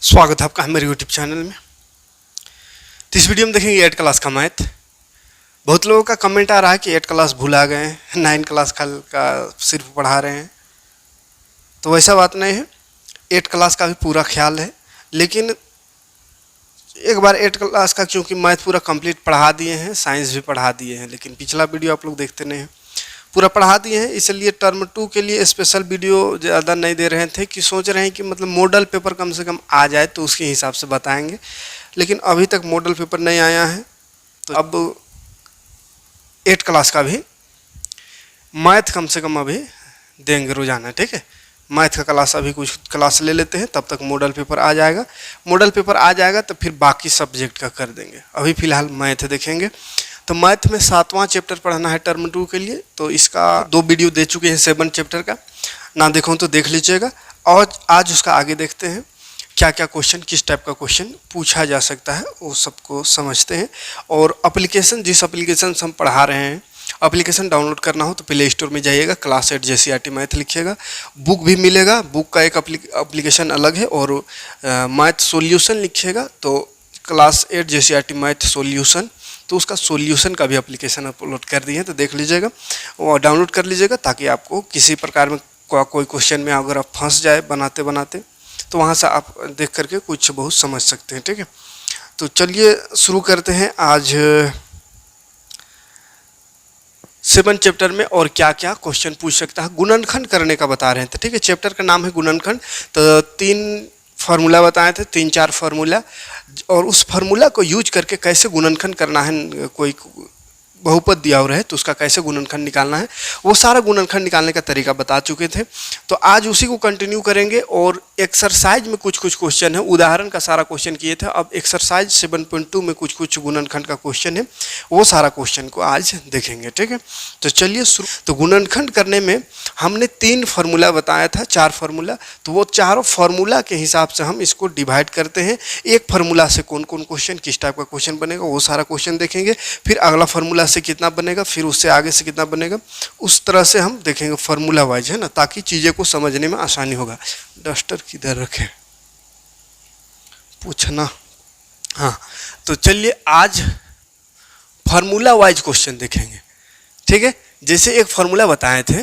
स्वागत है आपका मेरे यूट्यूब चैनल में। तो इस वीडियो में देखेंगे 8 क्लास का मैथ। बहुत लोगों का कमेंट आ रहा है कि 8 क्लास भुला गए हैं, 9 क्लास का सिर्फ पढ़ा रहे हैं। तो वैसा बात नहीं है, 8 क्लास का भी पूरा ख्याल है। लेकिन एक बार 8 क्लास का क्योंकि मैथ पूरा कंप्लीट पढ़ा दिए हैं, साइंस भी पढ़ा दिए हैं, लेकिन पिछला वीडियो आप लोग देखते नहीं हैं, पूरा पढ़ा दिए हैं। इसलिए टर्म 2 के लिए स्पेशल वीडियो ज़्यादा नहीं दे रहे थे कि सोच रहे हैं कि मतलब मॉडल पेपर कम से कम आ जाए तो उसके हिसाब से बताएंगे। लेकिन अभी तक मॉडल पेपर नहीं आया है, तो अब 8 क्लास का भी मैथ कम से कम अभी देंगे रोजाना। ठीक है, मैथ का क्लास अभी कुछ क्लास ले लेते हैं, तब तक मॉडल पेपर आ जाएगा। मॉडल पेपर आ जाएगा तो फिर बाकी सब्जेक्ट का कर देंगे। अभी फ़िलहाल मैथ देखेंगे। तो मैथ में 7वां चैप्टर पढ़ना है टर्म 2 के लिए। तो इसका 2 वीडियो दे चुके हैं 7 चैप्टर का, ना देखो तो देख लीजिएगा। और आज उसका आगे देखते हैं क्या क्या क्वेश्चन, किस टाइप का क्वेश्चन पूछा जा सकता है, वो सबको समझते हैं। और एप्लीकेशन, जिस एप्लीकेशन से हम पढ़ा रहे हैं, एप्लीकेशन डाउनलोड करना हो तो प्ले स्टोर में जाइएगा, क्लास 8 JCRT मैथ लिखिएगा। बुक भी मिलेगा, बुक का एक एप्लीकेशन अलग है। और मैथ सॉल्यूशन लिखिएगा तो क्लास 8 JCRT मैथ सॉल्यूशन, तो उसका सॉल्यूशन का भी एप्लीकेशन अपलोड कर दिए हैं, तो देख लीजिएगा और डाउनलोड कर लीजिएगा, ताकि आपको किसी प्रकार में कोई क्वेश्चन में अगर आप फंस जाए बनाते बनाते, तो वहाँ से आप देख करके कुछ बहुत समझ सकते हैं। ठीक है, तो चलिए शुरू करते हैं आज 7 चैप्टर में और क्या क्या क्वेश्चन पूछ सकता है। गुणनखंड करने का बता रहे थे। ठीक है, चैप्टर का नाम है गुणनखंड। तो 3 फार्मूला बताए थे, 3-4 फार्मूला, और उस फार्मूला को यूज करके कैसे गुणनखंड करना है। कोई बहुपद दिया हुआ है तो उसका कैसे गुणनखंड निकालना है, वो सारा गुणनखंड निकालने का तरीका बता चुके थे। तो आज उसी को कंटिन्यू करेंगे। और एक्सरसाइज में कुछ कुछ क्वेश्चन है, उदाहरण का सारा क्वेश्चन किए थे। अब एक्सरसाइज 7.2 में कुछ कुछ गुणनखंड का क्वेश्चन है, वो सारा क्वेश्चन को आज देखेंगे। ठीक है, तो चलिए शुरू। तो गुणनखंड करने में हमने 3 फार्मूला बताया था, 4 फार्मूला। तो वो चारों फार्मूला के हिसाब से हम इसको डिवाइड करते हैं। एक फार्मूला से कौन कौन क्वेश्चन, किस टाइप का क्वेश्चन बनेगा, वो सारा क्वेश्चन देखेंगे। फिर अगला फार्मूला से कितना बनेगा, फिर उससे आगे से कितना बनेगा, उस तरह से हम देखेंगे फार्मूला वाइज, है ना, ताकि चीज़ें को समझने में आसानी होगा। डस्टर किधर रखे पूछना। हाँ, तो चलिए आज फार्मूला वाइज क्वेश्चन देखेंगे। ठीक है, जैसे एक फार्मूला बताए थे,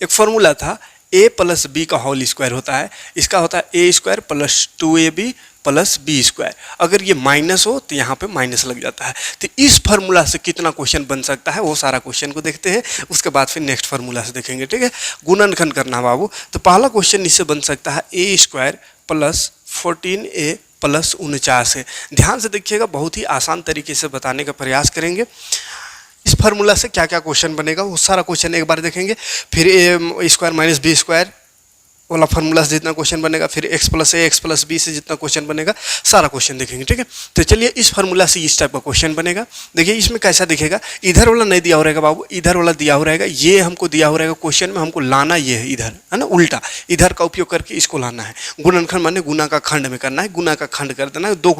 एक फार्मूला था a + b का होल स्क्वायर होता है। इसका होता है a² + 2ab + b²। अगर ये माइनस हो तो यहाँ पे माइनस लग जाता है। तो इस फार्मूला से कितना क्वेश्चन बन सकता है, वो सारा क्वेश्चन को देखते हैं। उसके बाद फिर नेक्स्ट फार्मूला से देखेंगे। ठीक है, गुणनखंड करना बाबू। तो पहला क्वेश्चन इससे बन सकता है a² + 14a + 49 है। ध्यान से देखिएगा, बहुत ही आसान तरीके से बताने का प्रयास करेंगे। इस फार्मूला से क्या क्या क्वेश्चन बनेगा, वो सारा क्वेश्चन एक बार देखेंगे। फिर a² - b² वाला फार्मूला से जितना क्वेश्चन बनेगा, फिर x + a x + b से जितना क्वेश्चन बनेगा, सारा क्वेश्चन देखेंगे। ठीक है, तो चलिए इस फार्मूला से इस टाइप का क्वेश्चन बनेगा। देखिए इसमें कैसा दिखेगा, इधर वाला नहीं दिया हो रहेगा बाबू, इधर वाला दिया हो रहेगा। ये हमको दिया हो रहेगा क्वेश्चन में, हमको लाना ये है इधर, है ना, उल्टा इधर का उपयोग करके इसको लाना है। गुणनखंड माने गुना का खंड में करना है, गुना का खंड कर देना है। 2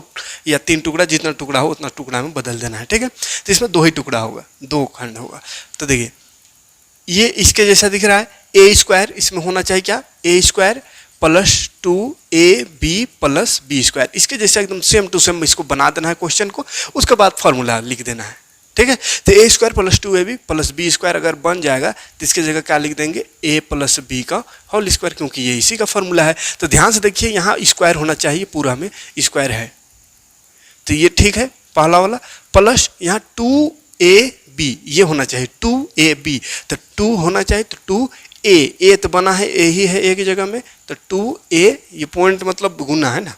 या 3 टुकड़ा, जितना टुकड़ा हो उतना टुकड़ा में बदल देना है। ठीक है, तो इसमें 2 ही टुकड़ा होगा, 2 खंड होगा। तो देखिए ये इसके जैसा दिख रहा है, a², इसमें होना चाहिए क्या, a² + 2ab + b²। इसके जैसे एकदम सेम टू सेम इसको बना देना है क्वेश्चन को, उसके बाद फार्मूला लिख देना है। ठीक है, तो a² + 2ab + b² अगर बन जाएगा तो इसके जगह क्या लिख देंगे, a + b का होल स्क्वायर, क्योंकि ये इसी का फार्मूला है। तो ध्यान से देखिए, यहाँ स्क्वायर होना चाहिए, पूरा में स्क्वायर है, तो ये ठीक है पहला वाला। प्लस यहाँ 2ab ये होना चाहिए, 2ab, तो 2 होना चाहिए, तो 2a तो बना है, a ही है एक जगह में, तो 2a ये पॉइंट मतलब गुना है ना।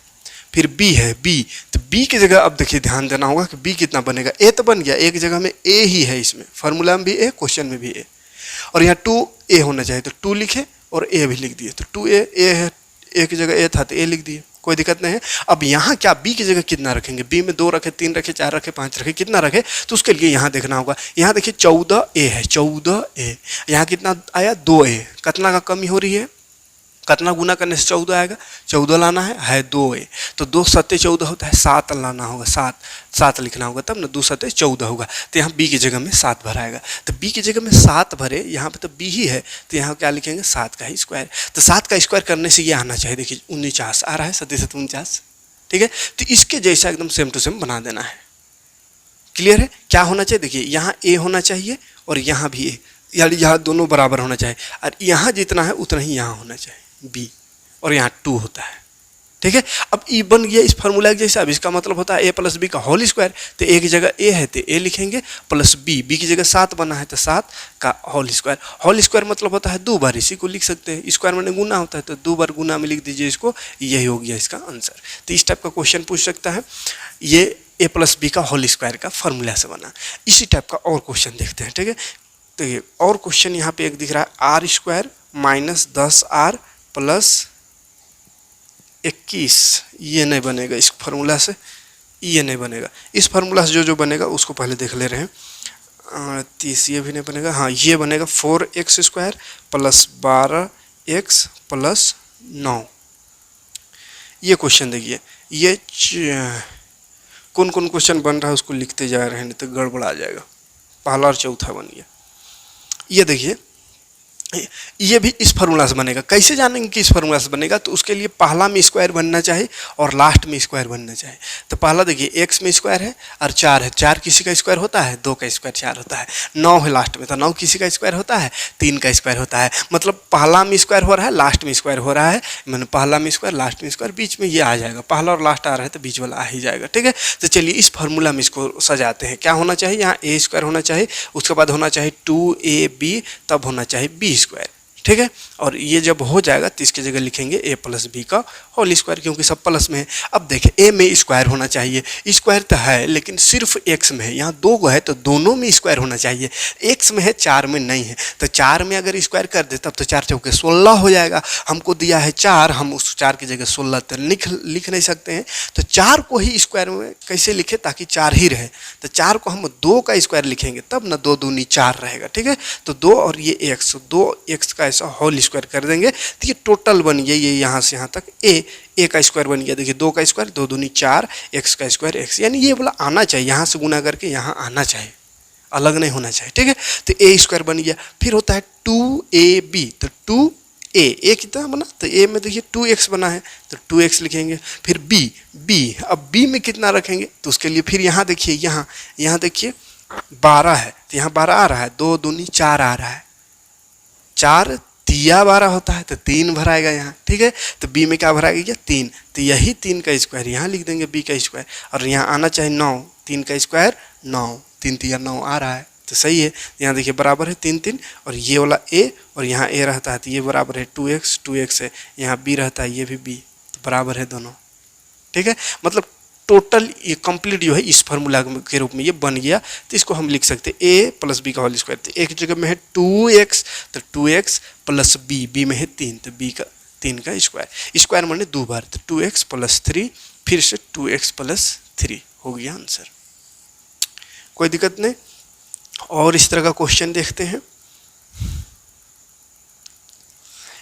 फिर b है, b, तो b की जगह अब देखिए ध्यान देना होगा कि b कितना बनेगा, a तो बन गया, एक जगह में a ही है, इसमें फार्मूला में भी a, क्वेश्चन में भी a, और यहाँ 2a होना चाहिए, तो 2 लिखे और a भी लिख दिए। तो 2a, a है, a की जगह a था तो a लिख दिए, कोई दिक्कत नहीं है। अब यहाँ क्या b की जगह कितना रखेंगे, b में 2 रखे, 3 रखे, 4 रखे, 5 रखे, कितना रखे, तो उसके लिए यहाँ देखना होगा। यहाँ देखिए 14a है, 14a, यहाँ कितना आया, 2a, कितना का कमी हो रही है, कितना गुना करने से 14 आएगा, 14 लाना है 2a, तो 2 सत्ते 14 होता है, 7 लाना होगा, 7 लिखना होगा, तब ना 2 सत्ते 14 होगा। तो यहाँ b की जगह में 7 भराएगा, तो b की जगह में 7 भरे, यहाँ पे तो b ही है, तो यहाँ क्या लिखेंगे 7 का ही स्क्वायर। तो 7 का स्क्वायर करने से ये आना चाहिए, देखिए 49 आ रहा है, 7 ठीक है। तो इसके जैसा एकदम सेम टू सेम बना देना है। क्लियर है? क्या होना चाहिए, देखिए यहाँ a होना चाहिए और यहाँ भी a, यानी यहाँ दोनों बराबर होना चाहिए, और यहाँ जितना है उतना ही यहाँ होना चाहिए b, और यहाँ 2 होता है। ठीक है, अब e बन गया इस फार्मूला के जैसा। अब इसका मतलब होता है a प्लस बी का होल स्क्वायर, तो a की जगह a है तो a लिखेंगे, प्लस b की जगह 7 बना है तो 7 का होल स्क्वायर। होल स्क्वायर मतलब होता है 2 बार, इसी को लिख सकते हैं, स्क्वायर में गुना होता है तो 2 बार गुना में लिख दीजिए इसको, यही हो गया इसका आंसर। तो इस टाइप का क्वेश्चन पूछ सकता है, ये a प्लस बी का होल स्क्वायर का फार्मूला से बना। इसी टाइप का और क्वेश्चन देखते हैं। ठीक है, तो ये और क्वेश्चन यहाँ पे एक दिख रहा है, are square minus 10r plus 21, ये नहीं बनेगा इस फार्मूला से, ये नहीं बनेगा। इस फार्मूला से जो बनेगा उसको पहले देख ले रहे हैं। 30 ये भी नहीं बनेगा, हाँ ये बनेगा 4x square plus 12x plus 9। ये क्वेश्चन देखिए, ये कौन कौन क्वेश्चन बन रहा है उसको लिखते जा रहे हैं, नहीं तो गड़बड़ आ जाएगा। पहला और चौथा बन गया। ये देखिए, ये भी इस फार्मूला से बनेगा। कैसे जानेंगे कि इस फार्मूला से बनेगा, तो उसके लिए पहला में स्क्वायर बनना चाहिए और लास्ट में स्क्वायर बनना चाहिए। तो पहला देखिए x में स्क्वायर है और 4 है, 4 किसी का स्क्वायर होता है, 2 का स्क्वायर 4 होता है, 9 है लास्ट में, तो 9 किसी का स्क्वायर होता है, 3 का स्क्वायर होता है। मतलब पहला में स्क्वायर हो रहा है, लास्ट में स्क्वायर हो रहा है, मैंने पहला में स्क्वायर लास्ट में स्क्वायर, बीच में ये आ जाएगा, पहला और लास्ट आ रहा है तो बीच वाला आ ही जाएगा। ठीक है, तो चलिए इस फार्मूला में इसको सजाते हैं। क्या होना चाहिए, यहाँ a स्क्वायर होना चाहिए, उसके बाद होना चाहिए 2ab, तब होना चाहिए b स्क्वायर। ठीक है, और ये जब हो जाएगा तो इसकी जगह लिखेंगे a प्लस बी का होल स्क्वायर, क्योंकि सब प्लस में है। अब देखें, a में स्क्वायर होना चाहिए, स्क्वायर तो है लेकिन सिर्फ x में है, यहाँ 2 है तो दोनों में स्क्वायर होना चाहिए, x में है 4 में नहीं है। तो 4 में अगर स्क्वायर कर दे तब तो 4 चौके 16 हो जाएगा। हमको दिया है 4, हम उस 4 की जगह 16 तो लिख नहीं सकते हैं, तो 4 को ही स्क्वायर में कैसे लिखे ताकि 4 ही रहे, तो 4 को हम 2 का स्क्वायर लिखेंगे, तब ना 2 दूनी 4 रहेगा। ठीक है, तो 2 और ये x, 2x का होल स्क्वायर कर देंगे तो ये टोटल बन गया, ये यहाँ से यहाँ तक a का स्क्वायर बन गया। देखिए 2 का स्क्वायर 2 दूनी 4, x का स्क्वायर x, यानी ये वाला आना चाहिए, यहाँ से गुना करके यहाँ आना चाहिए, अलग नहीं होना चाहिए। ठीक है, तो a स्क्वायर बन गया। फिर होता है 2ab, तो 2a कितना बना, तो a में देखिए 2x बना है तो 2x लिखेंगे। फिर b, अब b में कितना रखेंगे, तो उसके लिए फिर यहाँ देखिए, यहाँ देखिए 12 है तो यहाँ 12 आ रहा है, 2 दूनी 4 आ रहा है, 4 तिया 12 होता है तो 3 भराएगा यहाँ। ठीक है, तो b में क्या भराएगा, 3, तो यही 3 का स्क्वायर यहाँ लिख देंगे, b का स्क्वायर, और यहाँ आना चाहिए 9, 3 का स्क्वायर 9, 3 तिया 9 आ रहा है तो सही है। यहाँ देखिए बराबर है 3 3, और ये वाला a और यहाँ a रहता है तो ये बराबर है 2x है, यहाँ b रहता है, ये भी b, तो बराबर है दोनों। ठीक है, मतलब टोटल ये कंप्लीट जो है इस फार्मूला के रूप में ये बन गया। तो इसको हम लिख सकते हैं a प्लस बी का होल स्क्वायर, तो एक जगह में है 2x तो 2x प्लस b में है 3 तो b का 3 का स्क्वायर माने 2 बार, तो 2x प्लस 3 फिर से 2x प्लस 3 हो गया आंसर। कोई दिक्कत नहीं। और इस तरह का क्वेश्चन देखते हैं,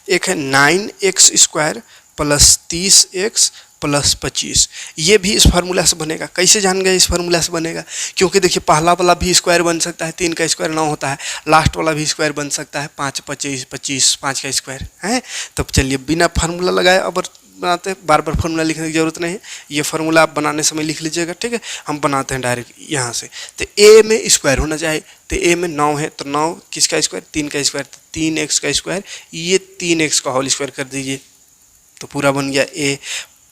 एक है 9x square plus 30x plus 25, ये भी इस फार्मूला से बनेगा। कैसे जान गए इस फार्मूला से बनेगा, क्योंकि देखिए पहला वाला भी स्क्वायर बन सकता है, 3 का स्क्वायर 9 होता है, लास्ट वाला भी स्क्वायर बन सकता है, 5 25 25 5 का स्क्वायर है। तब चलिए बिना फार्मूला लगाए अब बनाते हैं, बार बार फार्मूला लिखने की जरूरत नहीं है, ये फार्मूला आप बनाने समय लिख लीजिएगा। ठीक है, हम बनाते हैं डायरेक्ट यहाँ से। तो a में स्क्वायर होना चाहिए, तो a में 9 है तो 9 किसका स्क्वायर, 3 का स्क्वायर, तो 3x का स्क्वायर, ये 3x का होल स्क्वायर कर दीजिए तो पूरा बन गया a,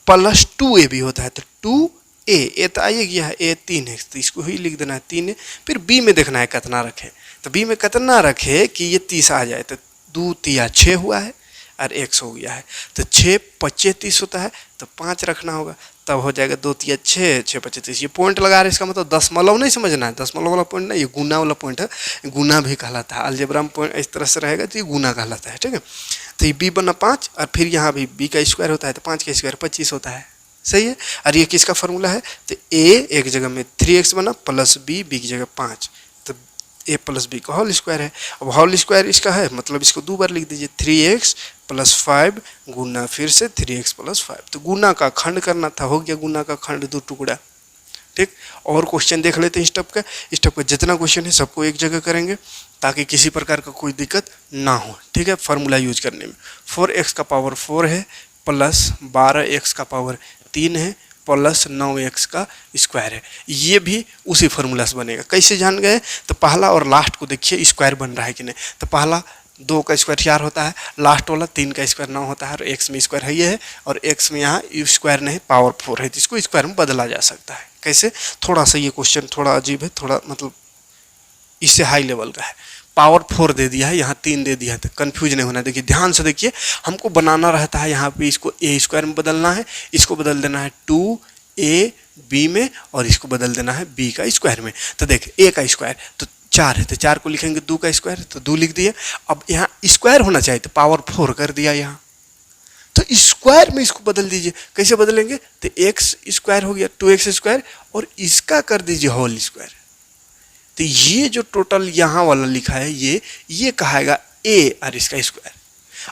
प्लस 2a भी होता है तो 2a तो आइए गया है a 3x, तो इसको ही लिख देना है 3a। फिर b में देखना है कितना रखे, तो b में कितना रखे कि ये 30 आ जाए, तो 2 तिया 6 हुआ है और x हो गया है, तो 6 25 30 होता है तो 5 रखना होगा, तब हो जाएगा 2 तिया 6 6 25 30। ये पॉइंट लगा रहे, इसका मतलब दशमलव नहीं समझना है, दशमलव वाला पॉइंट नहीं, ये गुना वाला पॉइंट है, गुना भी कहलाता है। अलजेब्रा में पॉइंट इस तरह से रहेगा तो ये गुना कहलाता है। ठीक है, तो ये b बना 5 और फिर यहाँ भी b का स्क्वायर होता है तो 5 का स्क्वायर 25 होता है, सही है। और ये किसका फार्मूला है, तो a एक जगह में 3x बना प्लस b की जगह 5, तो a प्लस बी का होल स्क्वायर है। अब होल स्क्वायर इसका है मतलब इसको 2 बार लिख दीजिए, 3x प्लस 5 गुना फिर से 3x प्लस 5। तो गुना का खंड करना था, हो गया गुना का खंड 2 टुकड़ा। ठीक, और क्वेश्चन देख लेते हैं स्टेप का। स्टेप का जितना क्वेश्चन है सबको एक जगह करेंगे ताकि किसी प्रकार का कोई दिक्कत ना हो। ठीक है, फार्मूला यूज करने में 4x का पावर 4 है प्लस 12x का पावर 3 है प्लस 9x का स्क्वायर है। ये भी उसी फार्मूला से बनेगा। कैसे जान गए? तो पहला और लास्ट को देखिए स्क्वायर बन रहा है कि नहीं। तो पहला 2 का स्क्वायर 4 होता है, लास्ट वाला 3 का स्क्वायर 9 होता है, और x में स्क्वायर है ये है, और x में यहाँ स्क्वायर नहीं पावर 4 है, तो इसको स्क्वायर में बदला जा सकता है। कैसे? थोड़ा सा ये क्वेश्चन थोड़ा अजीब है, थोड़ा मतलब इससे हाई लेवल का है। पावर 4 दे दिया है, यहाँ 3 दे दिया है, तो कन्फ्यूज नहीं होना। देखिए ध्यान से देखिए, हमको बनाना रहता है यहाँ पे इसको ए स्क्वायर में बदलना है, इसको बदल देना है 2ab में, और इसको बदल देना है b का स्क्वायर में। तो देख a का स्क्वायर तो 4 है, तो 4 को लिखेंगे 2 का स्क्वायर, तो 2 लिख दिए। अब यहाँ स्क्वायर होना चाहिए तो पावर 4 कर दिया यहाँ, तो स्क्वायर में इसको बदल दीजिए। कैसे बदलेंगे? तो x स्क्वायर हो गया 2x स्क्वायर, और इसका कर दीजिए होल स्क्वायर। तो ये जो टोटल यहाँ वाला लिखा है ये कहाएगा a और इसका स्क्वायर।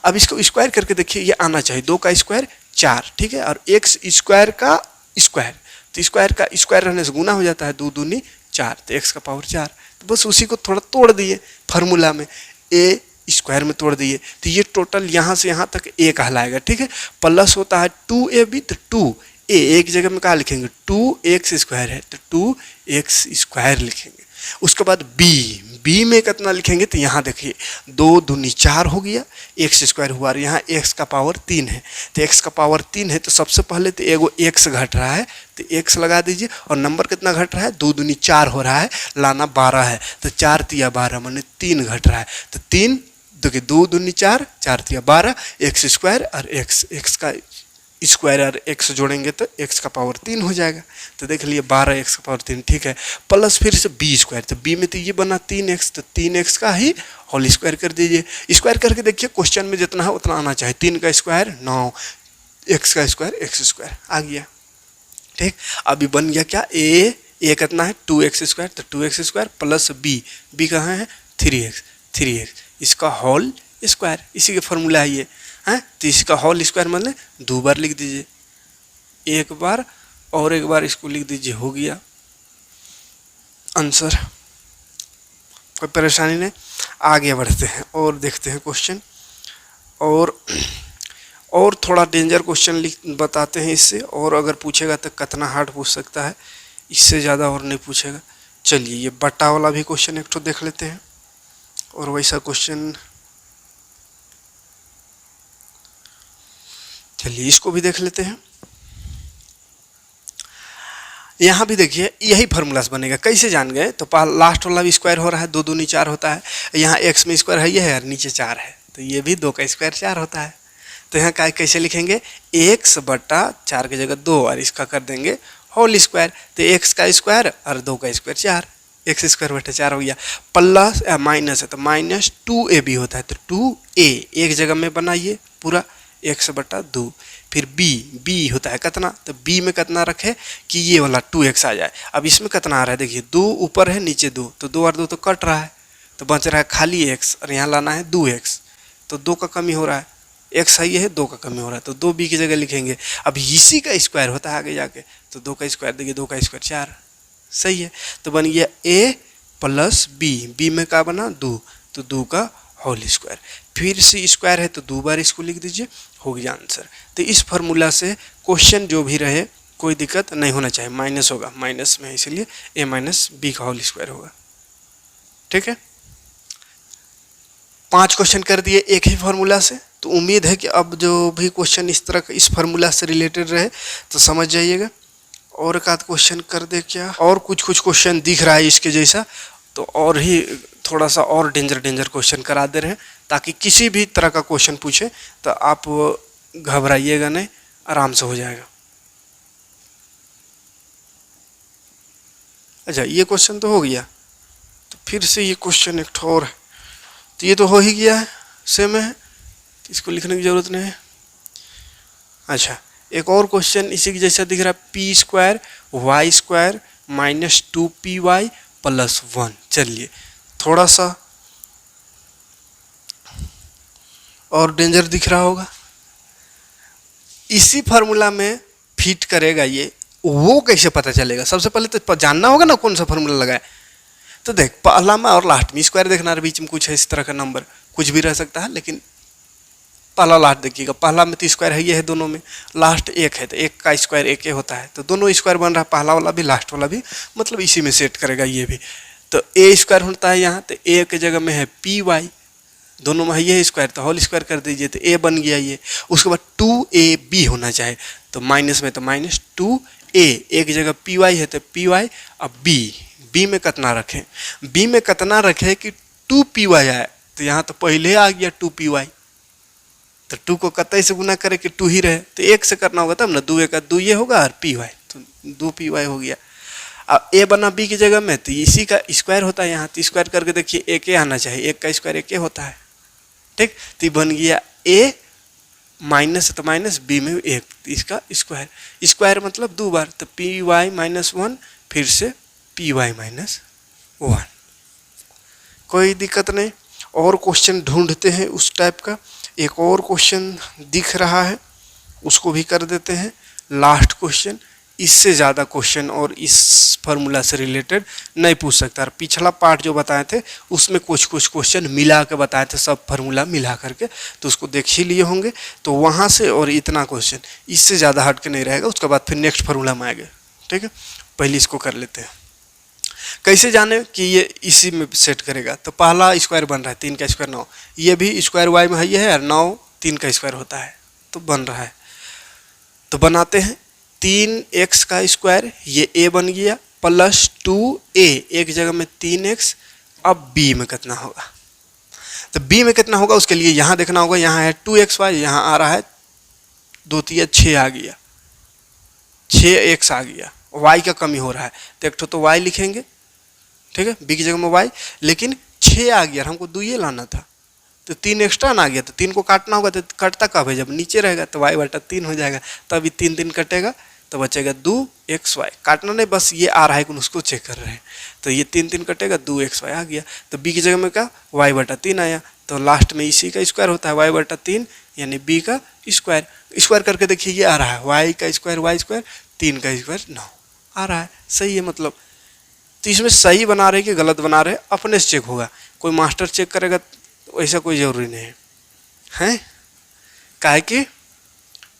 अब इसको स्क्वायर करके देखिए, ये आना चाहिए 2 का स्क्वायर 4, ठीक है, और x स्क्वायर का स्क्वायर, तो स्क्वायर का स्क्वायर रहने से गुना हो जाता है, 2 दूनी 4, तो x का पावर 4। तो बस उसी को थोड़ा तोड़ दिए फार्मूला में, a स्क्वायर में तोड़ दिए, तो ये टोटल यहाँ से यहाँ तक a कहलाएगा। ठीक है, प्लस होता है 2ab, तो 2a एक जगह में कहा लिखेंगे 2x स्क्वायर है, तो 2x स्क्वायर लिखेंगे। उसके बाद b में कितना लिखेंगे? तो यहाँ देखिए 2 दूनी 4 हो गया, x स्क्वायर हुआ, और यहाँ x का पावर 3 है, तो x का पावर 3 है, तो सबसे पहले तो एगो x घट रहा है, तो x लगा दीजिए, और नंबर कितना घट रहा है? 2 दूनी 4 हो रहा है, लाना 12 है, तो 4 तिया 12 माने 3 घट रहा है, तो 3 देखिए 2 दूनी 4, 4 तिया 12, x स्क्वायर और x का स्क्वायर और x जोड़ेंगे तो x का पावर 3 हो जाएगा। तो देख लिए 12x का पावर 3, ठीक है, प्लस फिर से b स्क्वायर, तो b में तो ये बना 3x, तो 3x का ही होल स्क्वायर कर दीजिए। स्क्वायर करके देखिए क्वेश्चन में जितना है उतना आना चाहिए, 3 का स्क्वायर 9, x का स्क्वायर x स्क्वायर आ गया। ठीक, अभी बन गया क्या? a कितना है? 2x स्क्वायर, तो 2x स्क्वायर प्लस b कहाँ है? 3x, इसका होल स्क्वायर, इसी के फॉर्मूला है ये है। तो इसका होल स्क्वायर मतलब 2 बार लिख दीजिए, एक बार और एक बार इसको लिख दीजिए, हो गया आंसर। कोई परेशानी नहीं, आगे बढ़ते हैं और देखते हैं क्वेश्चन। और थोड़ा डेंजर क्वेश्चन बताते हैं इससे, और अगर पूछेगा तो कितना हार्ड पूछ सकता है, इससे ज़्यादा और नहीं पूछेगा। चलिए ये बट्टा वाला भी क्वेश्चन एक तो देख लेते हैं, और वैसा क्वेश्चन चलिए इसको भी देख लेते हैं। यहाँ भी देखिए यही फार्मूला से बनेगा। कैसे जान गए? तो लास्ट वाला भी स्क्वायर हो रहा है, 2 दूनी 4 होता है, यहाँ x में स्क्वायर है ये है और नीचे 4 है, तो ये भी 2 का स्क्वायर 4 होता है। तो यहाँ कैसे लिखेंगे? x बटा 4 की जगह 2, और इसका कर देंगे होल स्क्वायर, तो x का स्क्वायर और 2 का स्क्वायर 4, x स्क्वायर बटा 4 हो गया। प्लस माइनस है तो माइनस 2ab होता है, तो 2a एक जगह में बनाइए पूरा, x बटा 2, फिर b होता है कितना, तो b में कितना रखे कि ये वाला 2x आ जाए। अब इसमें कितना आ रहा है? देखिए 2 ऊपर है नीचे 2, तो 2 और 2 तो कट रहा है, तो बच रहा है खाली x, और यहाँ लाना है 2x, तो 2 का कमी हो रहा है, x सही है 2 का कमी हो रहा है, तो 2b की जगह लिखेंगे। अब इसी का स्क्वायर होता है आगे जाके, तो 2 का स्क्वायर देखिए 2 का स्क्वायर 4, सही है। तो बन गया a प्लस b में क्या बना 2, तो 2 का होल स्क्वायर, फिर से स्क्वायर है तो 2 बार इसको लिख दीजिए, हो गया आंसर। तो इस फार्मूला से क्वेश्चन जो भी रहे कोई दिक्कत नहीं होना चाहिए, माइनस होगा, माइनस में इसलिए a माइनस b का होल स्क्वायर होगा। ठीक है, 5 क्वेश्चन कर दिए एक ही फार्मूला से, तो उम्मीद है कि अब जो भी क्वेश्चन इस तरह इस फार्मूला से रिलेटेड रहे तो समझ जाइएगा। और एक आध क्वेश्चन कर दे क्या, और कुछ क्वेश्चन दिख रहा है इसके जैसा, तो और ही थोड़ा सा और डेंजर क्वेश्चन करा दे रहे हैं, ताकि किसी भी तरह का क्वेश्चन पूछे तो आप घबराइएगा नहीं, आराम से हो जाएगा। अच्छा ये क्वेश्चन तो हो गया, तो फिर से ये क्वेश्चन एक और है, तो ये तो हो ही गया है, सेम है, तो इसको लिखने की ज़रूरत नहीं है। अच्छा एक और क्वेश्चन इसी के जैसा दिख रहा है, p square y square minus 2py plus 1। चलिए थोड़ा सा और डेंजर दिख रहा होगा। इसी फार्मूला में फिट करेगा ये, वो कैसे पता चलेगा? सबसे पहले तो जानना होगा ना कौन सा फार्मूला लगाए। तो देख, पहला में और लास्ट में स्क्वायर देखना, बीच में कुछ है इस तरह का नंबर, कुछ भी रह सकता है, लेकिन पहला लास्ट देखिएगा। पहला में तो स्क्वायर है, ये है दोनों में, लास्ट एक है तो एक का स्क्वायर एक ही होता है, तो दोनों स्क्वायर बन रहा है, पहला वाला भी लास्ट वाला भी, मतलब इसी में सेट करेगा ये भी। तो ए स्क्वायर होता है यहाँ, तो ए के जगह में है पी वाई, दोनों में है ये स्क्वायर, तो होल स्क्वायर कर दीजिए तो ए बन गया ये। उसके बाद 2ab होना चाहिए, तो माइनस में तो माइनस 2a, एक जगह पी वाई है तो पी वाई। अब बी में कितना रखें? बी में कितना रखें कि 2py आए, तो यहाँ तो पहले आ गया 2py, तो 2 को कतई से गुना करे कि 2 ही रहे, तो 1 से करना होगा तब ना, 2 का 2 ये होगा और py, तो 2py हो गया। अब a बना b की जगह में, तो इसी का स्क्वायर होता है यहाँ, तो स्क्वायर करके देखिए एक आना चाहिए, एक का स्क्वायर एक होता है, ठीक। तो बन गया a माइनस तो माइनस, b में एक, इसका स्क्वायर, स्क्वायर मतलब 2 बार, तो py -1 फिर से py -1। कोई दिक्कत नहीं। और क्वेश्चन ढूंढते हैं उस टाइप का। एक और क्वेश्चन दिख रहा है, उसको भी कर देते हैं। लास्ट क्वेश्चन, इससे ज़्यादा क्वेश्चन और इस फार्मूला से रिलेटेड नहीं पूछ सकता। और पिछला पार्ट जो बताए थे उसमें कुछ क्वेश्चन मिला के बताए थे, सब फार्मूला मिला करके, तो उसको देख ही लिए होंगे। तो वहाँ से और इतना क्वेश्चन, इससे ज़्यादा हट के नहीं रहेगा। उसके बाद फिर नेक्स्ट फार्मूला में आएंगे, ठीक है। पहले इसको कर लेते हैं। कैसे जाने कि ये इसी में सेट करेगा? तो पहला स्क्वायर बन रहा है 3 का स्क्वायर 9, ये भी स्क्वायर वाई में है, और 9 3 का स्क्वायर होता है, तो बन रहा है। तो बनाते हैं 3x का स्क्वायर, ये a बन गया, प्लस 2a, एक जगह में 3x। अब b में कितना होगा? तो b में कितना होगा उसके लिए यहाँ देखना होगा, यहाँ है 2xy, यहाँ आ रहा है 2 3 6 आ गया, 6x आ गया, y का कमी हो रहा है, तो एक तो y लिखेंगे, ठीक है, b की जगह में y, लेकिन 6 आ गया, हमको 2 ये लाना था, तो 3 एक्स्ट्रा ना आ गया, तो 3 को काटना होगा, तो कटता कब है? जब नीचे रहेगा, तो y/3 हो जाएगा, तो अभी 3 3 कटेगा, तो बचेगा 2xy। काटना नहीं, बस ये आ रहा है कि उसको चेक कर रहे हैं, तो ये 3 3 कटेगा, 2xy आ गया। तो b की जगह में क्या? y/3 आया, तो लास्ट में इसी का स्क्वायर होता है, y/3 यानी b का स्क्वायर। स्क्वायर करके देखिए ये आ रहा है, y का स्क्वायर y स्क्वायर, 3 का स्क्वायर 9 आ रहा है, सही है मतलब। तो इसमें सही बना रहे कि गलत बना रहे अपने से चेक होगा, कोई मास्टर चेक करेगा वैसा कोई ज़रूरी नहीं है, हैं? काहे कि